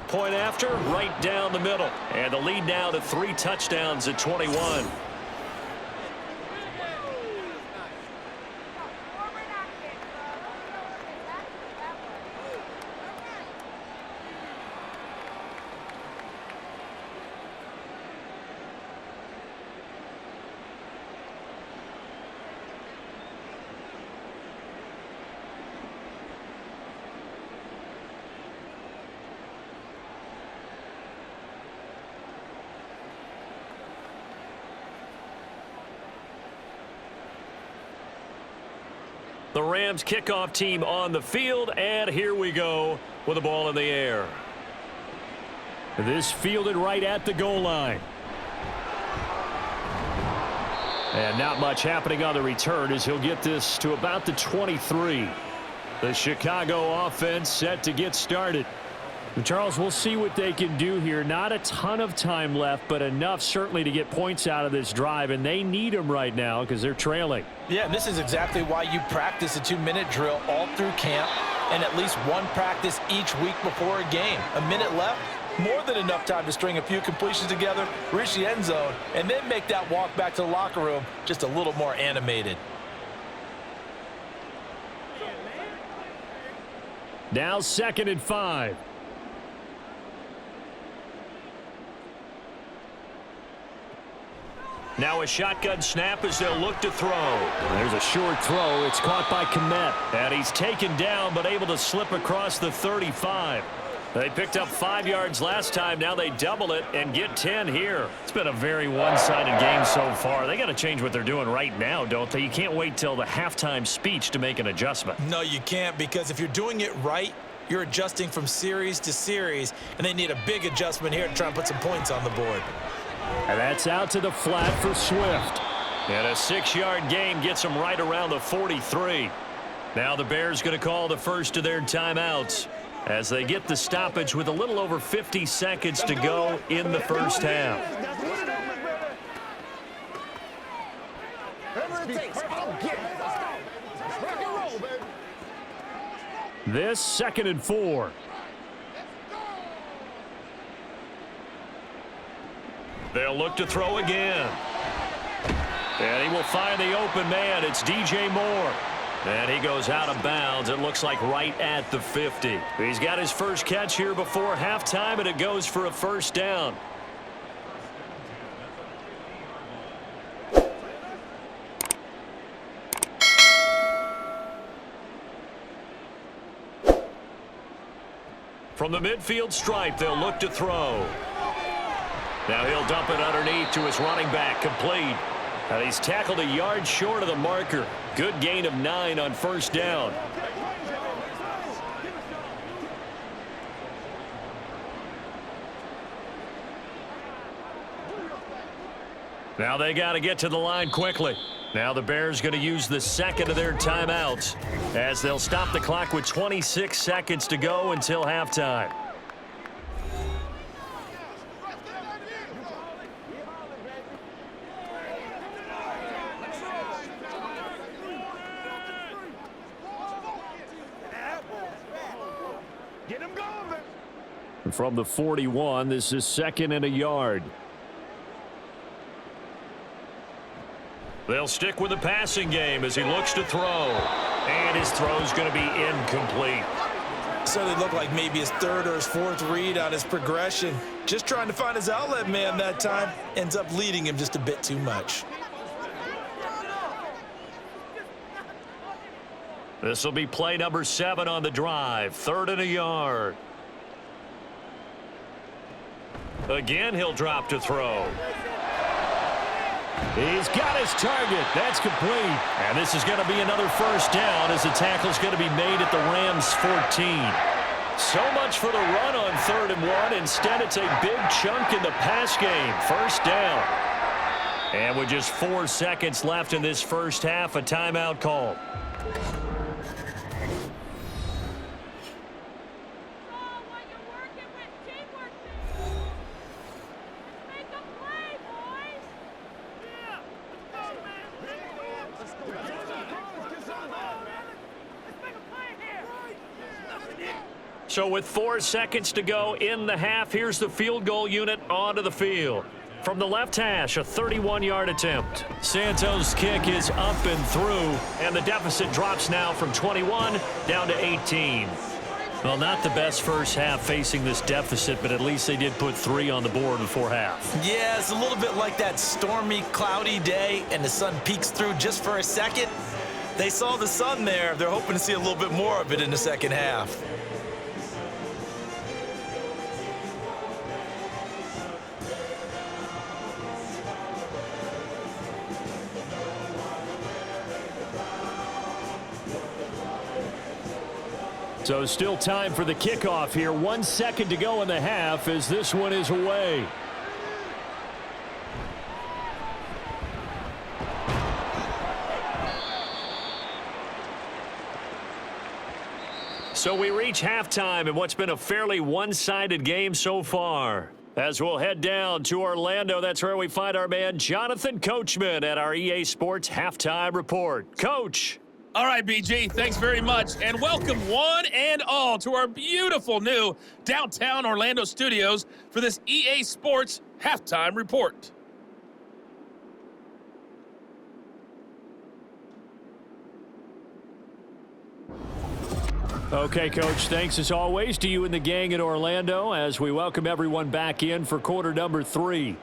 Point after, right down the middle. And the lead now to 3 touchdowns at 21. The Rams kickoff team on the field, and here we go with the ball in the air. This fielded right at the goal line. And not much happening on the return as he'll get this to about the 23. The Chicago offense set to get started. And Charles, we'll see what they can do here. Not a ton of time left, but enough certainly to get points out of this drive, and they need them right now because they're trailing. Yeah, and this is exactly why you practice a 2-minute drill all through camp and at least one practice each week before a game. A minute left, more than enough time to string a few completions together, reach the end zone, and then make that walk back to the locker room just a little more animated. Now 2nd and 5. Now a shotgun snap as they'll look to throw. There's a short throw. It's caught by Kmet. And he's taken down but able to slip across the 35. They picked up 5 yards last time. Now they double it and get 10 here. It's been a very one-sided game so far. They got to change what they're doing right now, don't they? You can't wait till the halftime speech to make an adjustment. No, you can't, because if you're doing it right, you're adjusting from series to series, and they need a big adjustment here to try and put some points on the board. And that's out to the flat for Swift. And a 6-yard gain gets them right around the 43. Now the Bears going to call the first of their timeouts as they get the stoppage with a little over 50 seconds to go in the first half. This 2nd and 4. They'll look to throw again. And he will find the open man. It's DJ Moore. And he goes out of bounds. It looks like right at the 50. He's got his first catch here before halftime, and it goes for a first down. From the midfield stripe, they'll look to throw. Now he'll dump it underneath to his running back, complete. And he's tackled a yard short of the marker. Good gain of 9 on first down. Now they got to get to the line quickly. Now the Bears going to use the second of their timeouts as they'll stop the clock with 26 seconds to go until halftime. From the 41, this is 2nd and a yard. They'll stick with the passing game as he looks to throw. And his throw's going to be incomplete. Certainly looked like maybe his 3rd or his 4th read on his progression. Just trying to find his outlet man that time. Ends up leading him just a bit too much. This will be play number 7 on the drive. 3rd and a yard. Again, he'll drop to throw. He's got his target. That's complete. And this is going to be another first down as the tackle's going to be made at the Rams' 14. So much for the run on 3rd and 1. Instead, it's a big chunk in the pass game. First down. And with just 4 seconds left in this first half, a timeout call. So with 4 seconds to go in the half, here's the field goal unit onto the field. From the left hash, a 31-yard attempt. Santos' kick is up and through, and the deficit drops now from 21 down to 18. Well, not the best first half facing this deficit, but at least they did put 3 on the board before half. Yeah, it's a little bit like that stormy, cloudy day, and the sun peeks through just for a second. They saw the sun there. They're hoping to see a little bit more of it in the second half. So still time for the kickoff here. 1 second to go in the half as this one is away. So we reach halftime in what's been a fairly one-sided game so far. As we'll head down to Orlando, that's where we find our man Jonathan Coachman at our EA Sports Halftime Report. Coach. All right, BG, thanks very much, and welcome one and all to our beautiful new downtown Orlando studios for this EA Sports Halftime Report. Okay, Coach, thanks as always to you and the gang in Orlando as we welcome everyone back in for quarter number 3.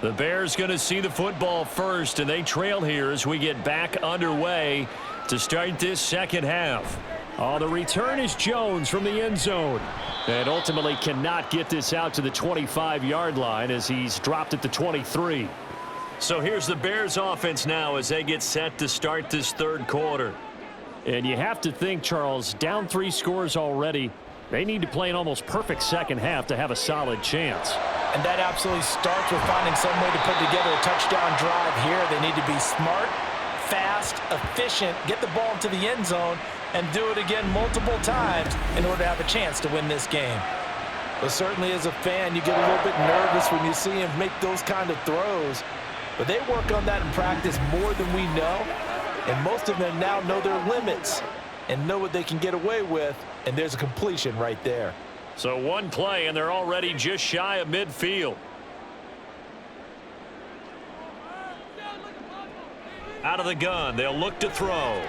The Bears going to see the football first, and they trail here as we get back underway to start this second half. Oh, the return is Jones from the end zone. And ultimately cannot get this out to the 25-yard line as he's dropped at the 23. So here's the Bears offense now as they get set to start this third quarter. And you have to think, Charles, down 3 scores already. They need to play an almost perfect second half to have a solid chance. And that absolutely starts with finding some way to put together a touchdown drive here. They need to be smart, fast, efficient, get the ball into the end zone, and do it again multiple times in order to have a chance to win this game. But certainly as a fan, you get a little bit nervous when you see him make those kind of throws. But they work on that in practice more than we know. And most of them now know their limits and know what they can get away with, and there's a completion right there. So one play, and they're already just shy of midfield. Out of the gun, they'll look to throw.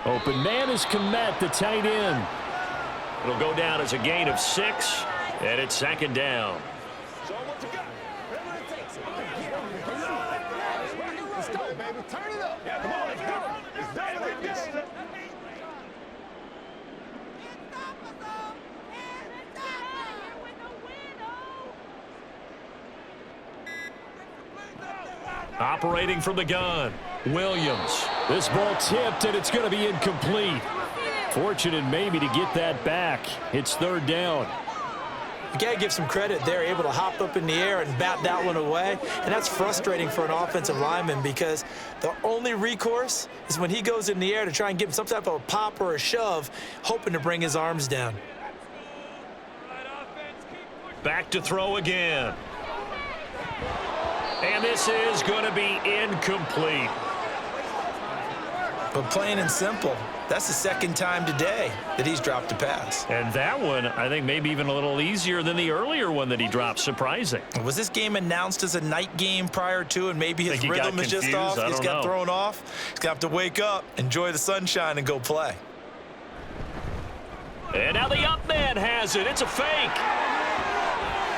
Open man is Komet, the tight end. It'll go down as a gain of 6, and it's second down. Operating from the gun, Williams. This ball tipped, and it's going to be incomplete. Fortunate maybe to get that back. It's third down. You got to give some credit. They're able to hop up in the air and bat that one away, and that's frustrating for an offensive lineman because the only recourse is when he goes in the air to try and give him some type of a pop or a shove, hoping to bring his arms down. Back to throw again. And this is going to be incomplete. But plain and simple, that's the second time today that he's dropped a pass. And that one, I think, maybe even a little easier than the earlier one that he dropped. Surprising. Was this game announced as a night game prior to, and maybe his rhythm is just off? He's got thrown off. He's got to wake up, enjoy the sunshine, and go play. And now the up man has it. It's a fake.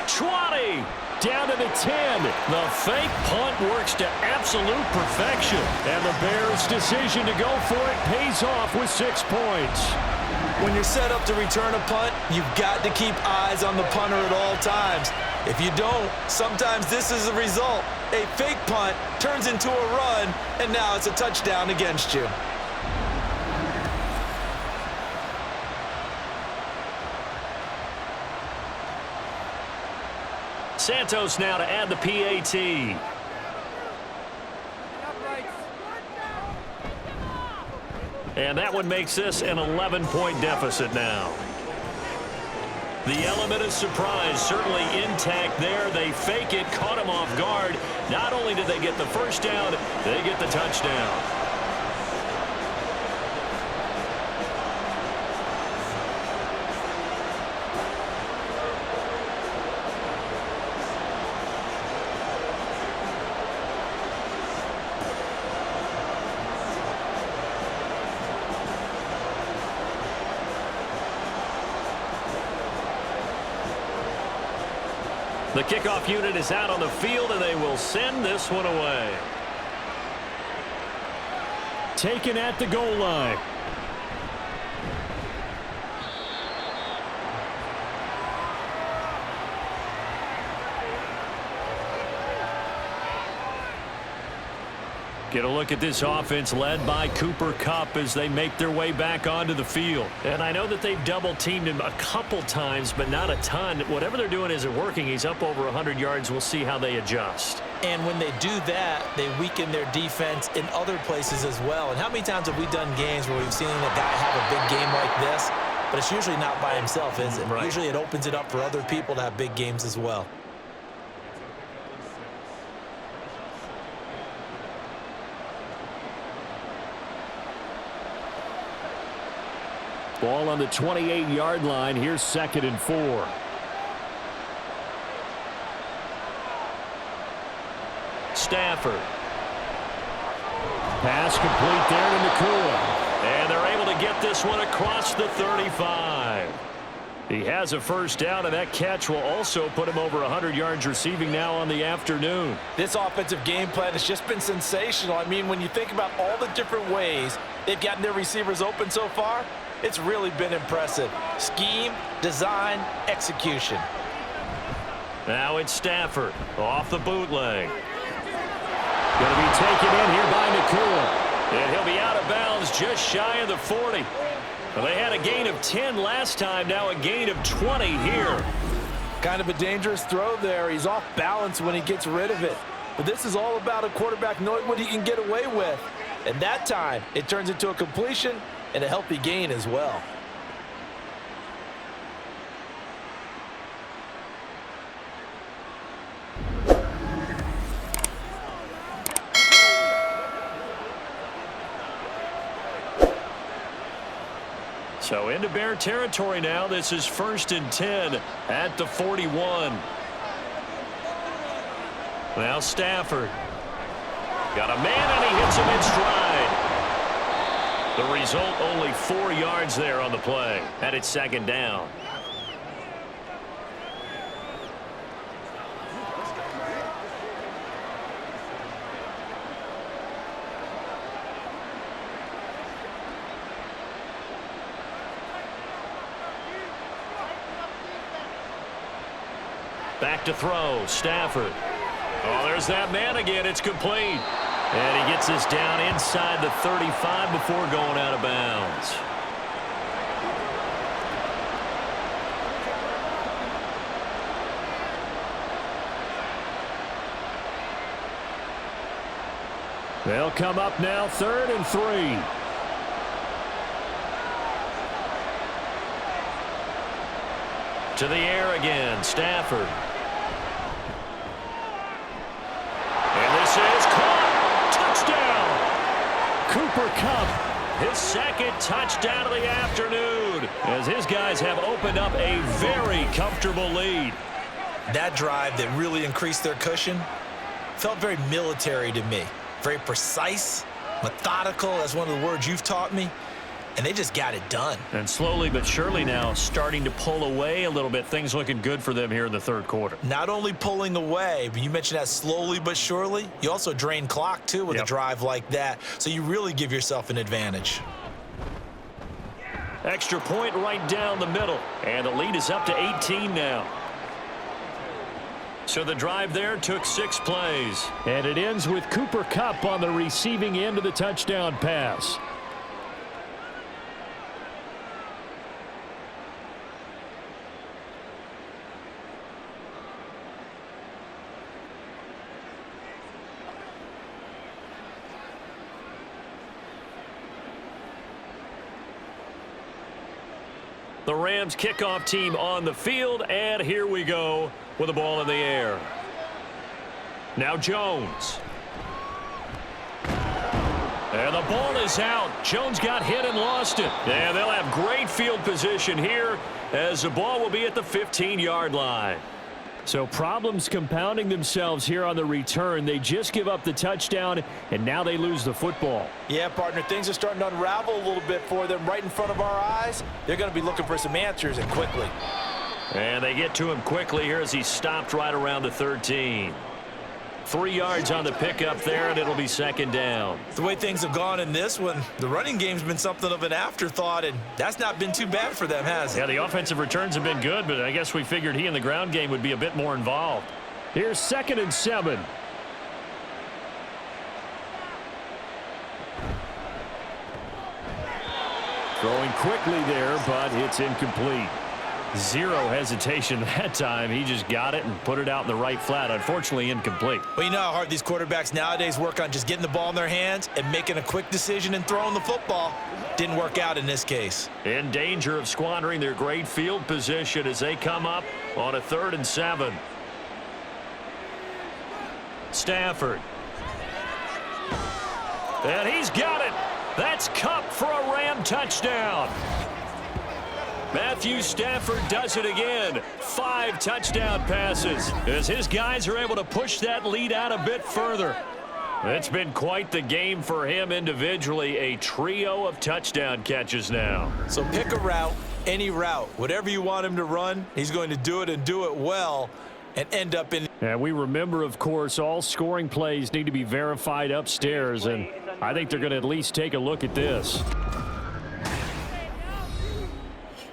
20. Down to the 10. The fake punt works to absolute perfection. And the Bears' decision to go for it pays off with 6 points. When you're set up to return a punt, you've got to keep eyes on the punter at all times. If you don't, sometimes this is the result. A fake punt turns into a run, and now it's a touchdown against you. Santos now to add the PAT. And that one makes this an 11-point deficit now. The element of surprise certainly intact there. They fake it, caught him off guard. Not only did they get the first down, they get the touchdown. The kickoff unit is out on the field, and they will send this one away. Taken at the goal line. Get a look at this offense led by Cooper Kupp as they make their way back onto the field. And I know that they've double-teamed him a couple times, but not a ton. Whatever they're doing isn't working. He's up over 100 yards. We'll see how they adjust. And when they do that, they weaken their defense in other places as well. And how many times have we done games where we've seen a guy have a big game like this, but it's usually not by himself, is it? Right. Usually it opens it up for other people to have big games as well. Ball on the 28-yard line. Here's 2nd and 4. Stafford. Pass complete there to Nakua. And they're able to get this one across the 35. He has a first down, and that catch will also put him over 100 yards receiving now on the afternoon. This offensive game plan has just been sensational. I mean, when you think about all the different ways they've gotten their receivers open so far, it's really been impressive. Scheme, design, execution. Now it's Stafford off the bootleg. Going to be taken in here by Nakua. And he'll be out of bounds just shy of the 40. Well, they had a gain of 10 last time, now a gain of 20 here. Kind of a dangerous throw there. He's off balance when he gets rid of it. But this is all about a quarterback knowing what he can get away with. And that time, it turns into a completion and a healthy gain as well. So into Bear territory now. This is 1st and 10 at the 41. Now Stafford. Got a man, and he hits him in stride. The result, only 4 yards there on the play. And it's 2nd down. Back to throw, Stafford. Oh, there's that man again. It's complete. And he gets us down inside the 35 before going out of bounds. They'll come up now 3rd and 3. To the air again, Stafford. And this is caught. Touchdown. Cooper Kupp, his 2nd touchdown of the afternoon, as his guys have opened up a very comfortable lead. That drive that really increased their cushion felt very military to me. Very precise, methodical, that's one of the words you've taught me. And they just got it done. And slowly but surely now starting to pull away a little bit. Things looking good for them here in the 3rd quarter. Not only pulling away, but you mentioned that slowly but surely. You also drain clock, too, with a drive like that. So you really give yourself an advantage. Extra point right down the middle. And the lead is up to 18 now. So the drive there took 6 plays. And it ends with Cooper Kupp on the receiving end of the touchdown pass. The Rams kickoff team on the field, and here we go with the ball in the air. Now Jones. And the ball is out. Jones got hit and lost it. And they'll have great field position here as the ball will be at the 15-yard line. So problems compounding themselves here on the return. They just give up the touchdown, and now they lose the football. Yeah, partner, things are starting to unravel a little bit for them right in front of our eyes. They're going to be looking for some answers, and quickly. And they get to him quickly here as he stopped right around the 13. 3 yards on the pickup there, and it'll be 2nd down. The way things have gone in this one, the running game's been something of an afterthought, and that's not been too bad for them, has it? Yeah, the offensive returns have been good, but I guess we figured he in the ground game would be a bit more involved. Here's 2nd and 7. Throwing quickly there, but it's incomplete. Zero hesitation that time. He just got it and put it out in the right flat. Unfortunately, incomplete. Well, you know how hard these quarterbacks nowadays work on just getting the ball in their hands and making a quick decision and throwing the football. Didn't work out in this case. In danger of squandering their great field position as they come up on a 3rd and 7. Stafford. And he's got it. That's Kupp for a Ram touchdown. Matthew Stafford does it again. 5 touchdown passes as his guys are able to push that lead out a bit further. It's been quite the game for him individually. A trio of touchdown catches now. So pick a route, any route. Whatever you want him to run, he's going to do it and do it well and end up in. And we remember, of course, all scoring plays need to be verified upstairs, and I think they're going to at least take a look at this.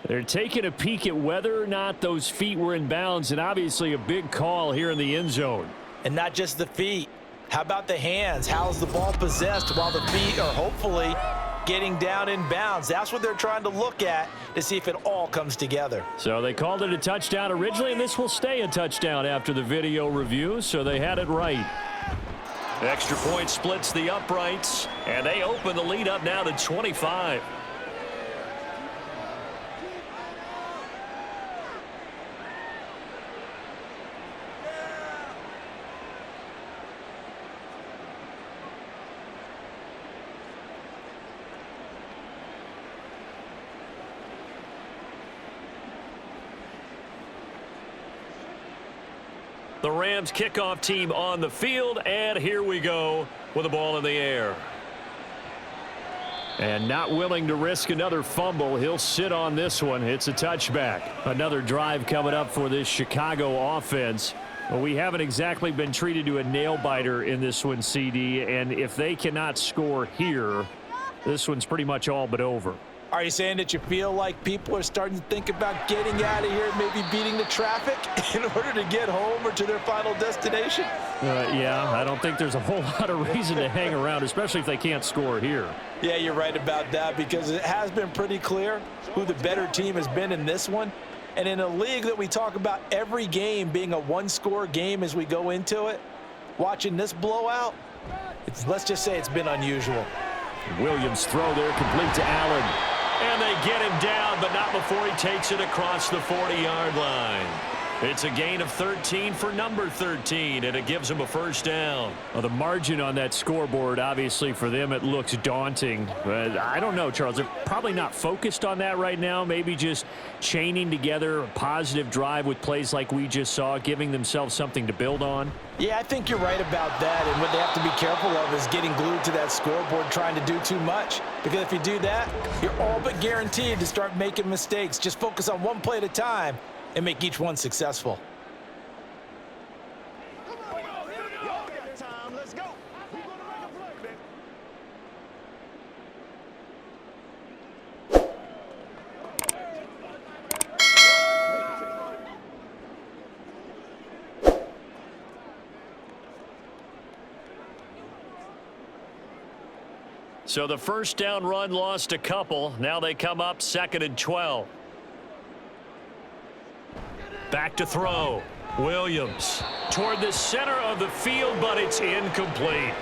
They're taking a peek at whether or not those feet were in bounds, and obviously a big call here in the end zone. And not just the feet. How about the hands? How's the ball possessed while the feet are hopefully getting down in bounds? That's what they're trying to look at to see if it all comes together. So they called it a touchdown originally, and this will stay a touchdown after the video review, so they had it right. Extra point splits the uprights, and they open the lead up now to 25. The Rams kickoff team on the field, and here we go with the ball in the air. And not willing to risk another fumble, he'll sit on this one. It's a touchback. Another drive coming up for this Chicago offense. Well, we haven't exactly been treated to a nail-biter in this one, CD, and if they cannot score here, this one's pretty much all but over. Are you saying that you feel like people are starting to think about getting out of here, maybe beating the traffic in order to get home or to their final destination? Yeah, I don't think there's a whole lot of reason to hang around, especially if they can't score here. Yeah, you're right about that, because it has been pretty clear who the better team has been in this one. And in a league that we talk about every game being a one-score game as we go into it, watching this blowout, let's just say it's been unusual. Williams throw there, complete to Allen. And they get him down, but not before he takes it across the 40-yard line. It's a gain of 13 for number 13, and it gives him a first down. Well, the margin on that scoreboard, obviously, for them, it looks daunting. But I don't know, Charles. They're probably not focused on that right now. Maybe just chaining together a positive drive with plays like we just saw, giving themselves something to build on. Yeah, I think you're right about that, and what they have to be careful of is getting glued to that scoreboard trying to do too much, because if you do that, you're all but guaranteed to start making mistakes. Just focus on one play at a time and make each one successful. So the first down run lost a couple. Now they come up 2nd and 12. Back to throw. Williams toward the center of the field, but it's incomplete.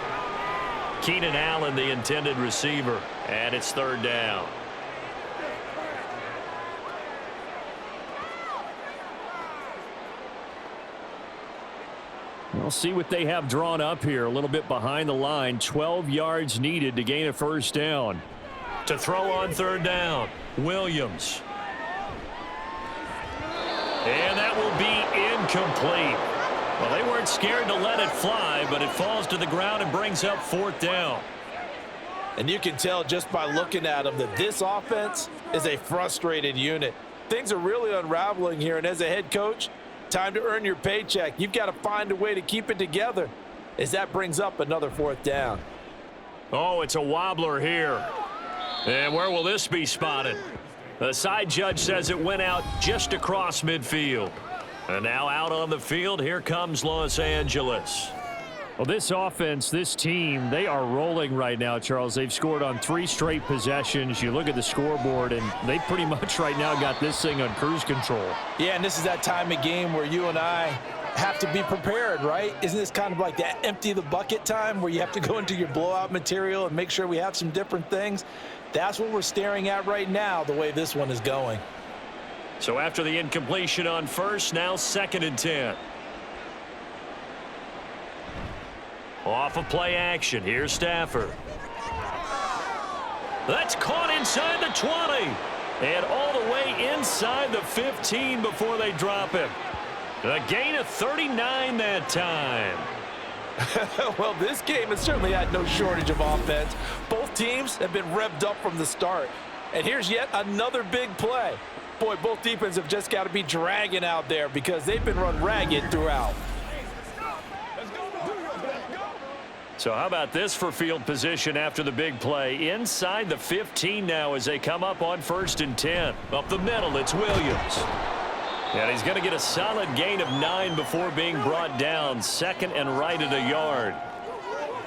Keenan Allen, the intended receiver, and it's 3rd down. We'll see what they have drawn up here. A little bit behind the line. 12 yards needed to gain a first down. To throw on 3rd down, Williams. And that will be incomplete. Well, they weren't scared to let it fly, but it falls to the ground and brings up 4th down. And you can tell just by looking at them that this offense is a frustrated unit. Things are really unraveling here, and as a head coach, time to earn your paycheck. You've got to find a way to keep it together as that brings up another 4th down. Oh, it's a wobbler here. And where will this be spotted? The side judge says it went out just across midfield. And now out on the field, here comes Los Angeles. Well, this offense, this team, they are rolling right now, Charles. They've scored on 3 straight possessions. You look at the scoreboard, and they pretty much right now got this thing on cruise control. Yeah, and this is that time of game where you and I have to be prepared, right? Isn't this kind of like that empty the bucket time where you have to go into your blowout material and make sure we have some different things? That's what we're staring at right now, the way this one is going. So after the incompletion on first, now 2nd and 10. Off of play action. Here's Stafford. That's caught inside the 20. And all the way inside the 15 before they drop him. A gain of 39 that time. Well, this game has certainly had no shortage of offense. Both teams have been revved up from the start. And here's yet another big play. Boy, both defenses have just got to be dragging out there because they've been run ragged throughout. So how about this for field position after the big play? Inside the 15 now as they come up on 1st and 10. Up the middle, it's Williams. And he's going to get a solid gain of 9 before being brought down. 2nd and right at a yard.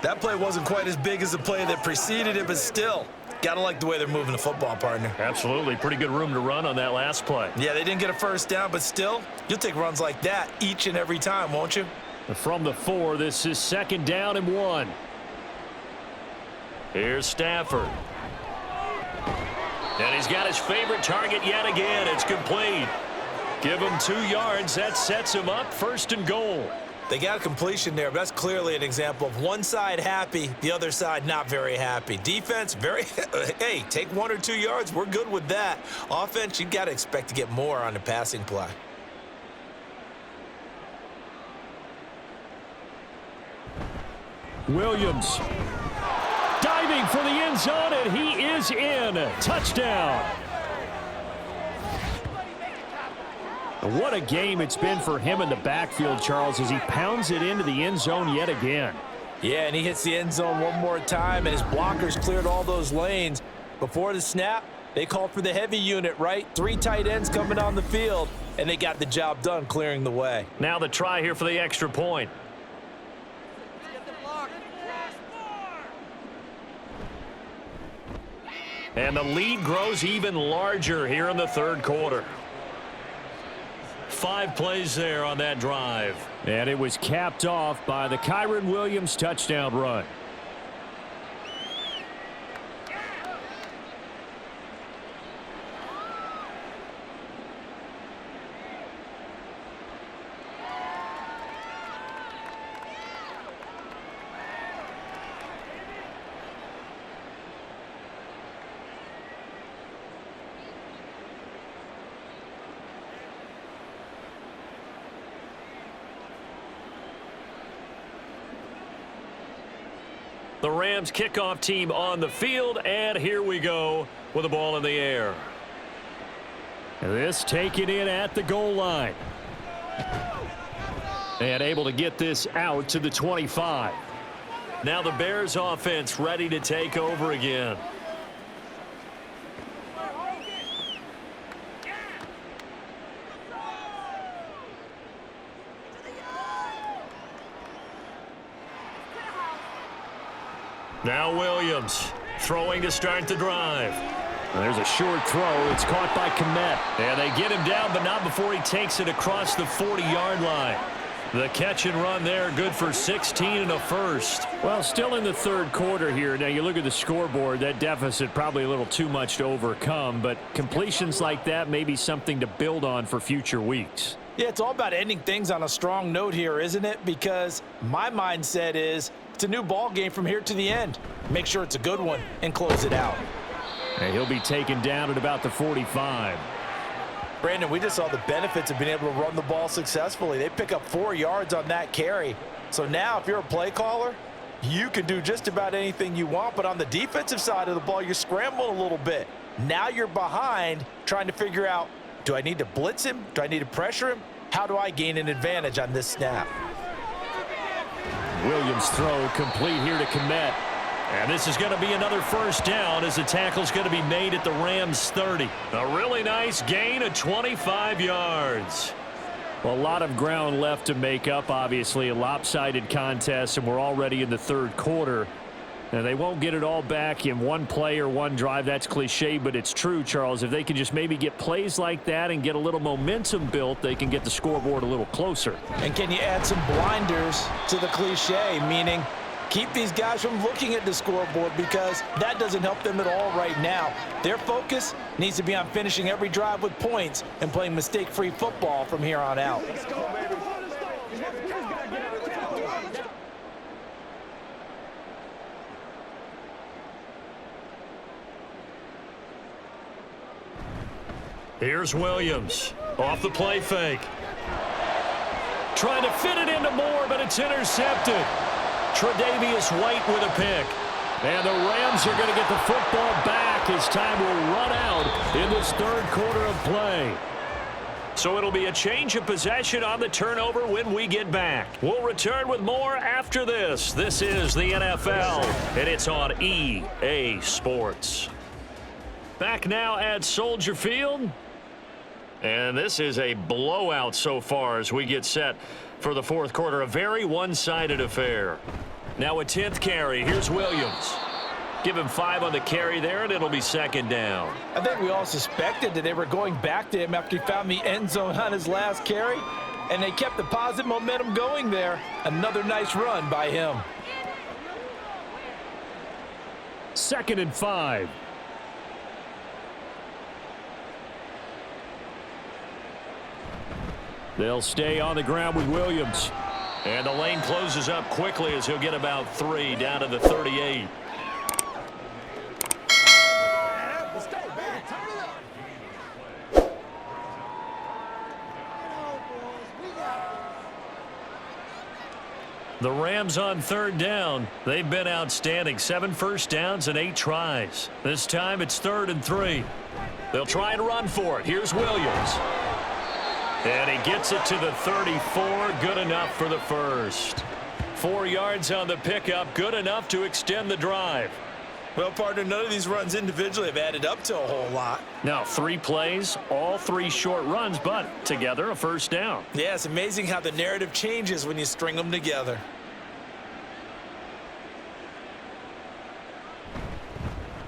That play wasn't quite as big as the play that preceded it, but still, got to like the way they're moving the football, partner. Absolutely. Pretty good room to run on that last play. Yeah, they didn't get a first down, but still, you'll take runs like that each and every time, won't you? From the 4, this is 2nd down and 1. Here's Stafford. And he's got his favorite target yet again. It's complete. Give him 2 yards. That sets him up 1st and goal. They got a completion there, but that's clearly an example of one side happy, the other side not very happy. Defense, very, hey, take 1 or 2 yards. We're good with that. Offense, you've got to expect to get more on the passing play. Williams diving for the end zone, and he is in. Touchdown. What a game it's been for him in the backfield, Charles, as he pounds it into the end zone yet again. Yeah, and he hits the end zone one more time, and his blockers cleared all those lanes. Before the snap, they called for the heavy unit, right? 3 tight ends coming on the field, and they got the job done clearing the way. Now the try here for the extra point. And the lead grows even larger here in the third quarter. 5 plays there on that drive. And it was capped off by the Kyren Williams touchdown run. The Rams kickoff team on the field, and here we go with the ball in the air. This taken in at the goal line. And able to get this out to the 25. Now the Bears offense ready to take over again. Now Williams throwing to start the drive. There's a short throw. It's caught by Kmet. And they get him down, but not before he takes it across the 40-yard line. The catch and run there, good for 16 and a first. Well, still in the third quarter here. Now, you look at the scoreboard, that deficit probably a little too much to overcome, but completions like that may be something to build on for future weeks. Yeah, it's all about ending things on a strong note here, isn't it? Because my mindset is it's a new ball game from here to the end. Make sure it's a good one and close it out. And he'll be taken down at about the 45. Brandon, we just saw the benefits of being able to run the ball successfully. They pick up 4 yards on that carry. So now if you're a play caller, you can do just about anything you want. But on the defensive side of the ball, you're scrambling a little bit. Now you're behind trying to figure out, do I need to blitz him? Do I need to pressure him? How do I gain an advantage on this snap? Williams throw complete here to Kmet. And this is going to be another first down as the tackle's going to be made at the Rams 30. A really nice gain of 25 yards. Well, a lot of ground left to make up, obviously. A lopsided contest, and we're already in the third quarter. And they won't get it all back in one play or one drive. That's cliche, but it's true, Charles. If they can just maybe get plays like that and get a little momentum built, they can get the scoreboard a little closer. And can you add some blinders to the cliche, meaning keep these guys from looking at the scoreboard, because that doesn't help them at all right now. Their focus needs to be on finishing every drive with points and playing mistake-free football from here on out. Let's go, baby. Here's Williams off the play fake. Trying to fit it into Moore, but it's intercepted. Tre'Davious White with a pick. And the Rams are going to get the football back as time will run out in this third quarter of play. So it'll be a change of possession on the turnover when we get back. We'll return with more after this. This is the NFL, and it's on EA Sports. Back now at Soldier Field. And this is a blowout so far as we get set for the fourth quarter. A very one-sided affair. Now a 10th carry. Here's Williams. Give him 5 on the carry there, and it'll be second down. I think we all suspected that they were going back to him after he found the end zone on his last carry, and they kept the positive momentum going there. Another nice run by him. 2nd and 5. They'll stay on the ground with Williams. And the lane closes up quickly as he'll get about 3 down to the 38. The Rams on third down. They've been outstanding. 7 first downs and 8 tries. This time it's 3rd and 3. They'll try and run for it. Here's Williams. And he gets it to the 34. Good enough for the first. 4 yards on the pickup. Good enough to extend the drive. Well, partner, none of these runs individually have added up to a whole lot. Now 3 plays, all 3 short runs, but together a first down. Yeah, it's amazing how the narrative changes when you string them together.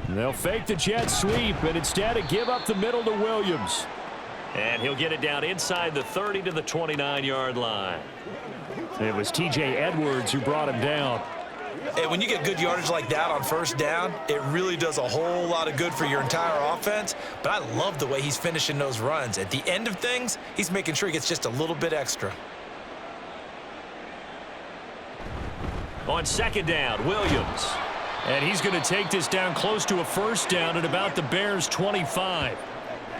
They'll fake the jet sweep and instead give up the middle to Williams. And he'll get it down inside the 30 to the 29-yard line. It was T.J. Edwards who brought him down. And when you get good yardage like that on first down, it really does a whole lot of good for your entire offense. But I love the way he's finishing those runs. At the end of things, he's making sure he gets just a little bit extra. On second down, Williams. And he's going to take this down close to a first down at about the Bears' 25.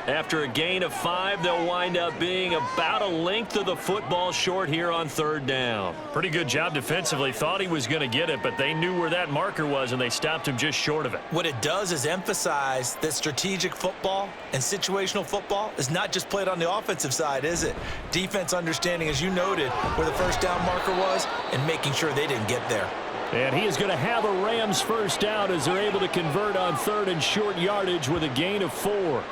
After a gain of 5, they'll wind up being about a length of the football short here on third down. Pretty good job defensively. Thought he was going to get it, but they knew where that marker was, and they stopped him just short of it. What it does is emphasize that strategic football and situational football is not just played on the offensive side, is it? Defense understanding, as you noted, where the first down marker was and making sure they didn't get there. And he is going to have a Rams first down as they're able to convert on 3rd and short yardage with a gain of 4.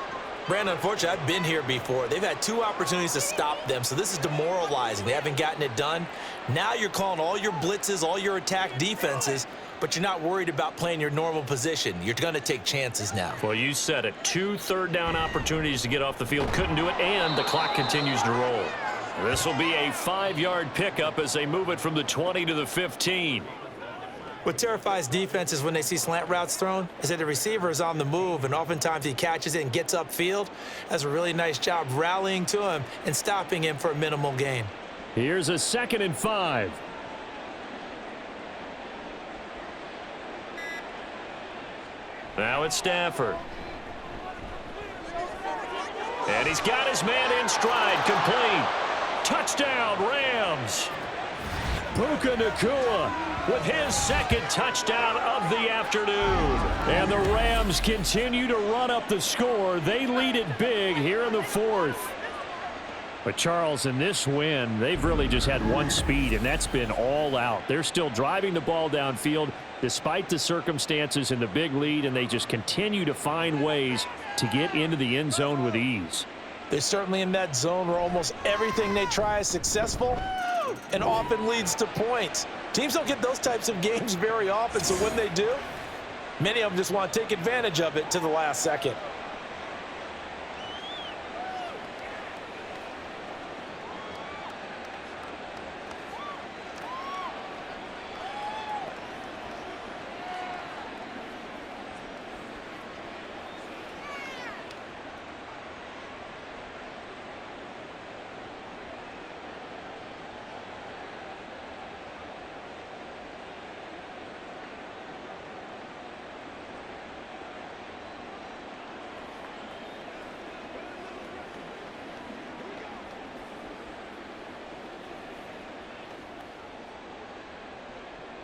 Brandon, unfortunately, I've been here before. They've had 2 opportunities to stop them, so this is demoralizing. They haven't gotten it done. Now you're calling all your blitzes, all your attack defenses, but you're not worried about playing your normal position. You're going to take chances now. Well, you said it. 2 third-down opportunities to get off the field. Couldn't do it, and the clock continues to roll. This will be a 5-yard pickup as they move it from the 20 to the 15. What terrifies defenses when they see slant routes thrown is that the receiver is on the move, and oftentimes he catches it and gets upfield. Does a really nice job rallying to him and stopping him for a minimal gain. Here's a 2nd and 5. Now it's Stafford. And he's got his man in stride, complete. Touchdown, Rams. Puka Nacua with his 2nd touchdown of the afternoon. And the Rams continue to run up the score. They lead it big here in the 4th. But, Charles, in this win, they've really just had one speed, and that's been all out. They're still driving the ball downfield despite the circumstances and the big lead, and they just continue to find ways to get into the end zone with ease. They're certainly in that zone where almost everything they try is successful and often leads to points. Teams don't get those types of games very often, so when they do, many of them just want to take advantage of it to the last second.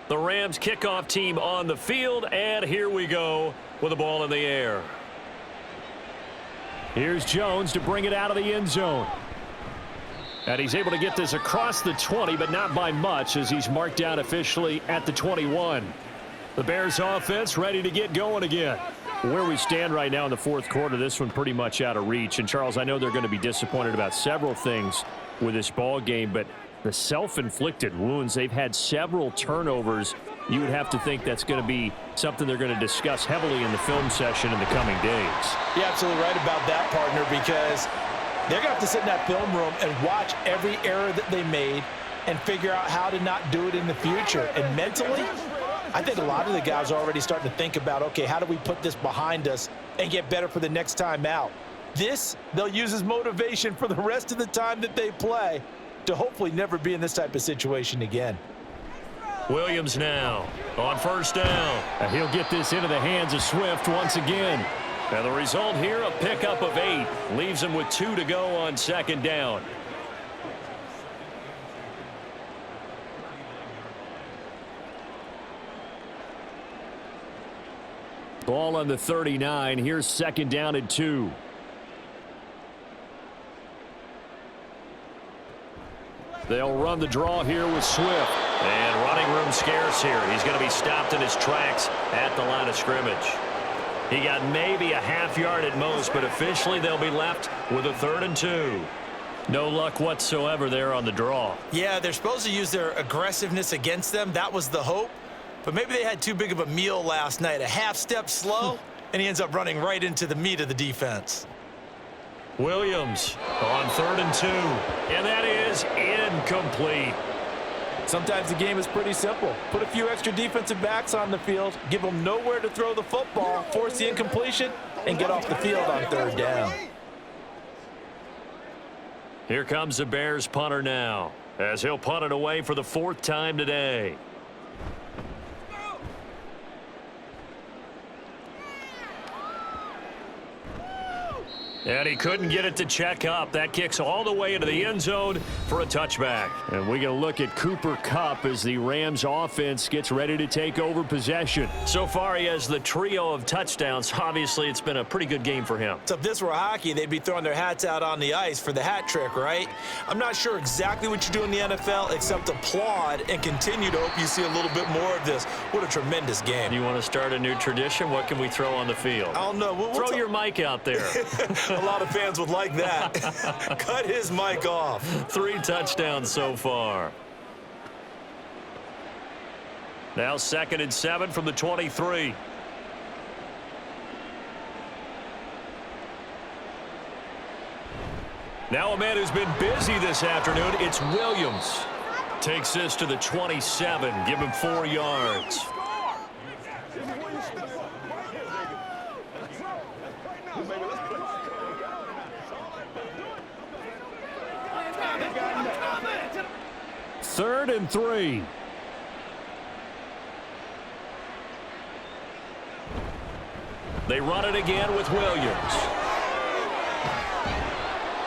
The Rams kickoff team on the field, and here we go with the ball in the air. Here's Jones to bring it out of the end zone. And he's able to get this across the 20, but not by much as he's marked down officially at the 21. The Bears offense ready to get going again. Where we stand right now in the 4th quarter, this one pretty much out of reach. And, Charles, I know they're going to be disappointed about several things with this ball game, but the self-inflicted wounds, they've had several turnovers. You would have to think that's going to be something they're going to discuss heavily in the film session in the coming days. You're absolutely right about that, partner, because they're going to have to sit in that film room and watch every error that they made and figure out how to not do it in the future. And mentally, I think a lot of the guys are already starting to think about, okay, how do we put this behind us and get better for the next time out? This, they'll use as motivation for the rest of the time that they play to hopefully never be in this type of situation again. Williams now on first down. And he'll get this into the hands of Swift once again. And the result here, a pickup of 8. Leaves him with 2 to go on second down. Ball on the 39. Here's 2nd down and 2. They'll run the draw here with Swift. And running room scarce here. He's going to be stopped in his tracks at the line of scrimmage. He got maybe a half yard at most, but officially they'll be left with a 3rd and 2. No luck whatsoever there on the draw. Yeah, they're supposed to use their aggressiveness against them. That was the hope. But maybe they had too big of a meal last night. A half step slow, and he ends up running right into the meat of the defense. Williams on 3rd and 2. And that is incomplete. Sometimes the game is pretty simple. Put a few extra defensive backs on the field, give them nowhere to throw the football, force the incompletion, and get off the field on 3rd down. Here comes the Bears punter now, as he'll punt it away for the 4th time today. And he couldn't get it to check up. That kicks all the way into the end zone for a touchback. And we're going to look at Cooper Kupp as the Rams offense gets ready to take over possession. So far, he has the trio of touchdowns. Obviously, it's been a pretty good game for him. So if this were hockey, they'd be throwing their hats out on the ice for the hat trick, right? I'm not sure exactly what you do in the NFL except applaud and continue to hope you see a little bit more of this. What a tremendous game. You want to start a new tradition? What can we throw on the field? I don't know. Throw your mic out there. A lot of fans would like that. Cut his mic off. 3 touchdowns so far. Now 2nd and 7 from the 23. Now a man who's been busy this afternoon, it's Williams. Takes this to the 27, give him 4 yards. Third and 3. They run it again with Williams.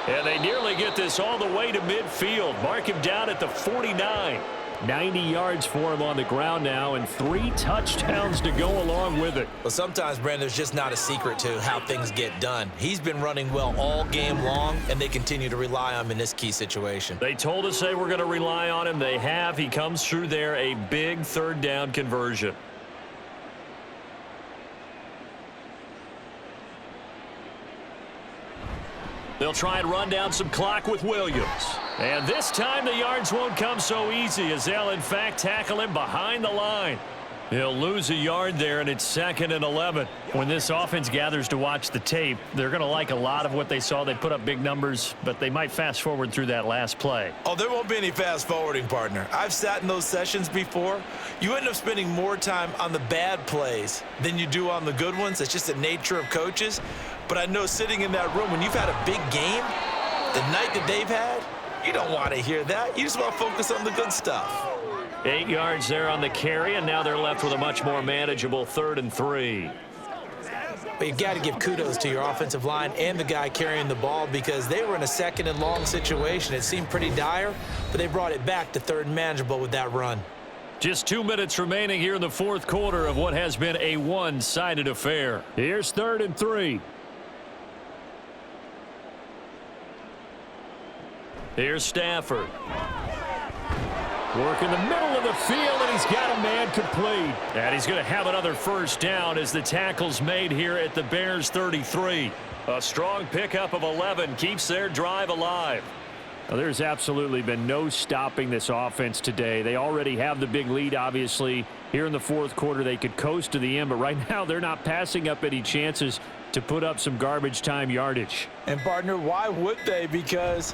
And they nearly get this all the way to midfield. Mark him down at the 49. 90 yards for him on the ground now, and 3 touchdowns to go along with it. Well, sometimes, Brandon, there's just not a secret to how things get done. He's been running well all game long, and they continue to rely on him in this key situation. They told us they were going to rely on him. They have. He comes through there, a big 3rd down conversion. They'll try and run down some clock with Williams. And this time the yards won't come so easy, as they'll in fact tackle him behind the line. He'll lose a yard there, and it's 2nd and 11. When this offense gathers to watch the tape, they're going to like a lot of what they saw. They put up big numbers, but they might fast forward through that last play. Oh, there won't be any fast forwarding, partner. I've sat in those sessions before. You end up spending more time on the bad plays than you do on the good ones. It's just the nature of coaches. But I know sitting in that room, when you've had a big game, the night that they've had, you don't want to hear that. You just want to focus on the good stuff. 8 yards there on the carry, and now they're left with a much more manageable 3rd and 3. But you got to give kudos to your offensive line and the guy carrying the ball, because they were in a 2nd and long situation. It seemed pretty dire, but they brought it back to 3rd and manageable with that run. Just 2 minutes remaining here in the 4th quarter of what has been a one-sided affair. Here's 3rd and 3. Here's Stafford. Work in the middle of the field, and he's got a man complete. And he's going to have another 1st down as the tackle's made here at the Bears 33. A strong pickup of 11 keeps their drive alive. Well, there's absolutely been no stopping this offense today. They already have the big lead, obviously. Here in the 4th quarter, they could coast to the end, but right now they're not passing up any chances to put up some garbage time yardage. And, partner, why would they? Because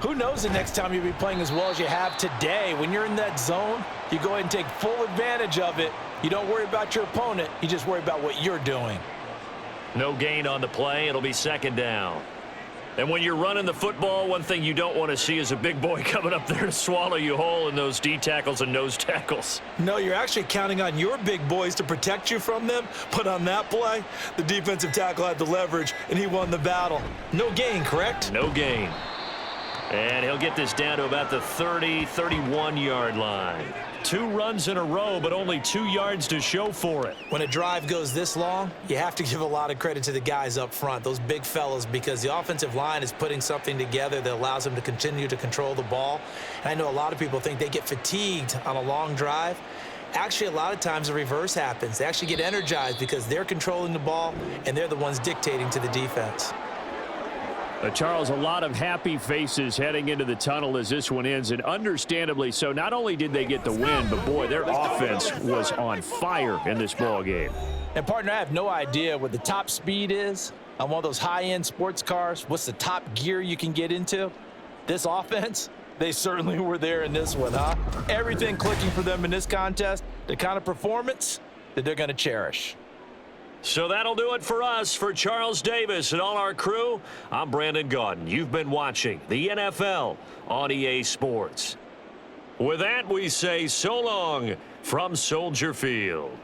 who knows the next time you'll be playing as well as you have today. When you're in that zone, you go ahead and take full advantage of it. You don't worry about your opponent. You just worry about what you're doing. No gain on the play. It'll be 2nd down. And when you're running the football, one thing you don't want to see is a big boy coming up there to swallow you whole in those D tackles and nose tackles. No, you're actually counting on your big boys to protect you from them. But on that play, the defensive tackle had the leverage, and he won the battle. No gain, correct? No gain. And he'll get this down to about the 30, 31-yard line. 2 runs in a row, but only 2 yards to show for it. When a drive goes this long, you have to give a lot of credit to the guys up front, those big fellas, because the offensive line is putting something together that allows them to continue to control the ball. And I know a lot of people think they get fatigued on a long drive. Actually, a lot of times the reverse happens. They actually get energized because they're controlling the ball, and they're the ones dictating to the defense. Charles, a lot of happy faces heading into the tunnel as this one ends, and understandably so. Not only did they get the win, but, boy, their offense was on fire in this ball game. And, partner, I have no idea what the top speed is on one of those high-end sports cars. What's the top gear you can get into? This offense, they certainly were there in this one, huh? Everything clicking for them in this contest, the kind of performance that they're going to cherish. So that'll do it for us. For Charles Davis and all our crew, I'm Brandon Gaudin. You've been watching the NFL on EA Sports. With that, we say so long from Soldier Field.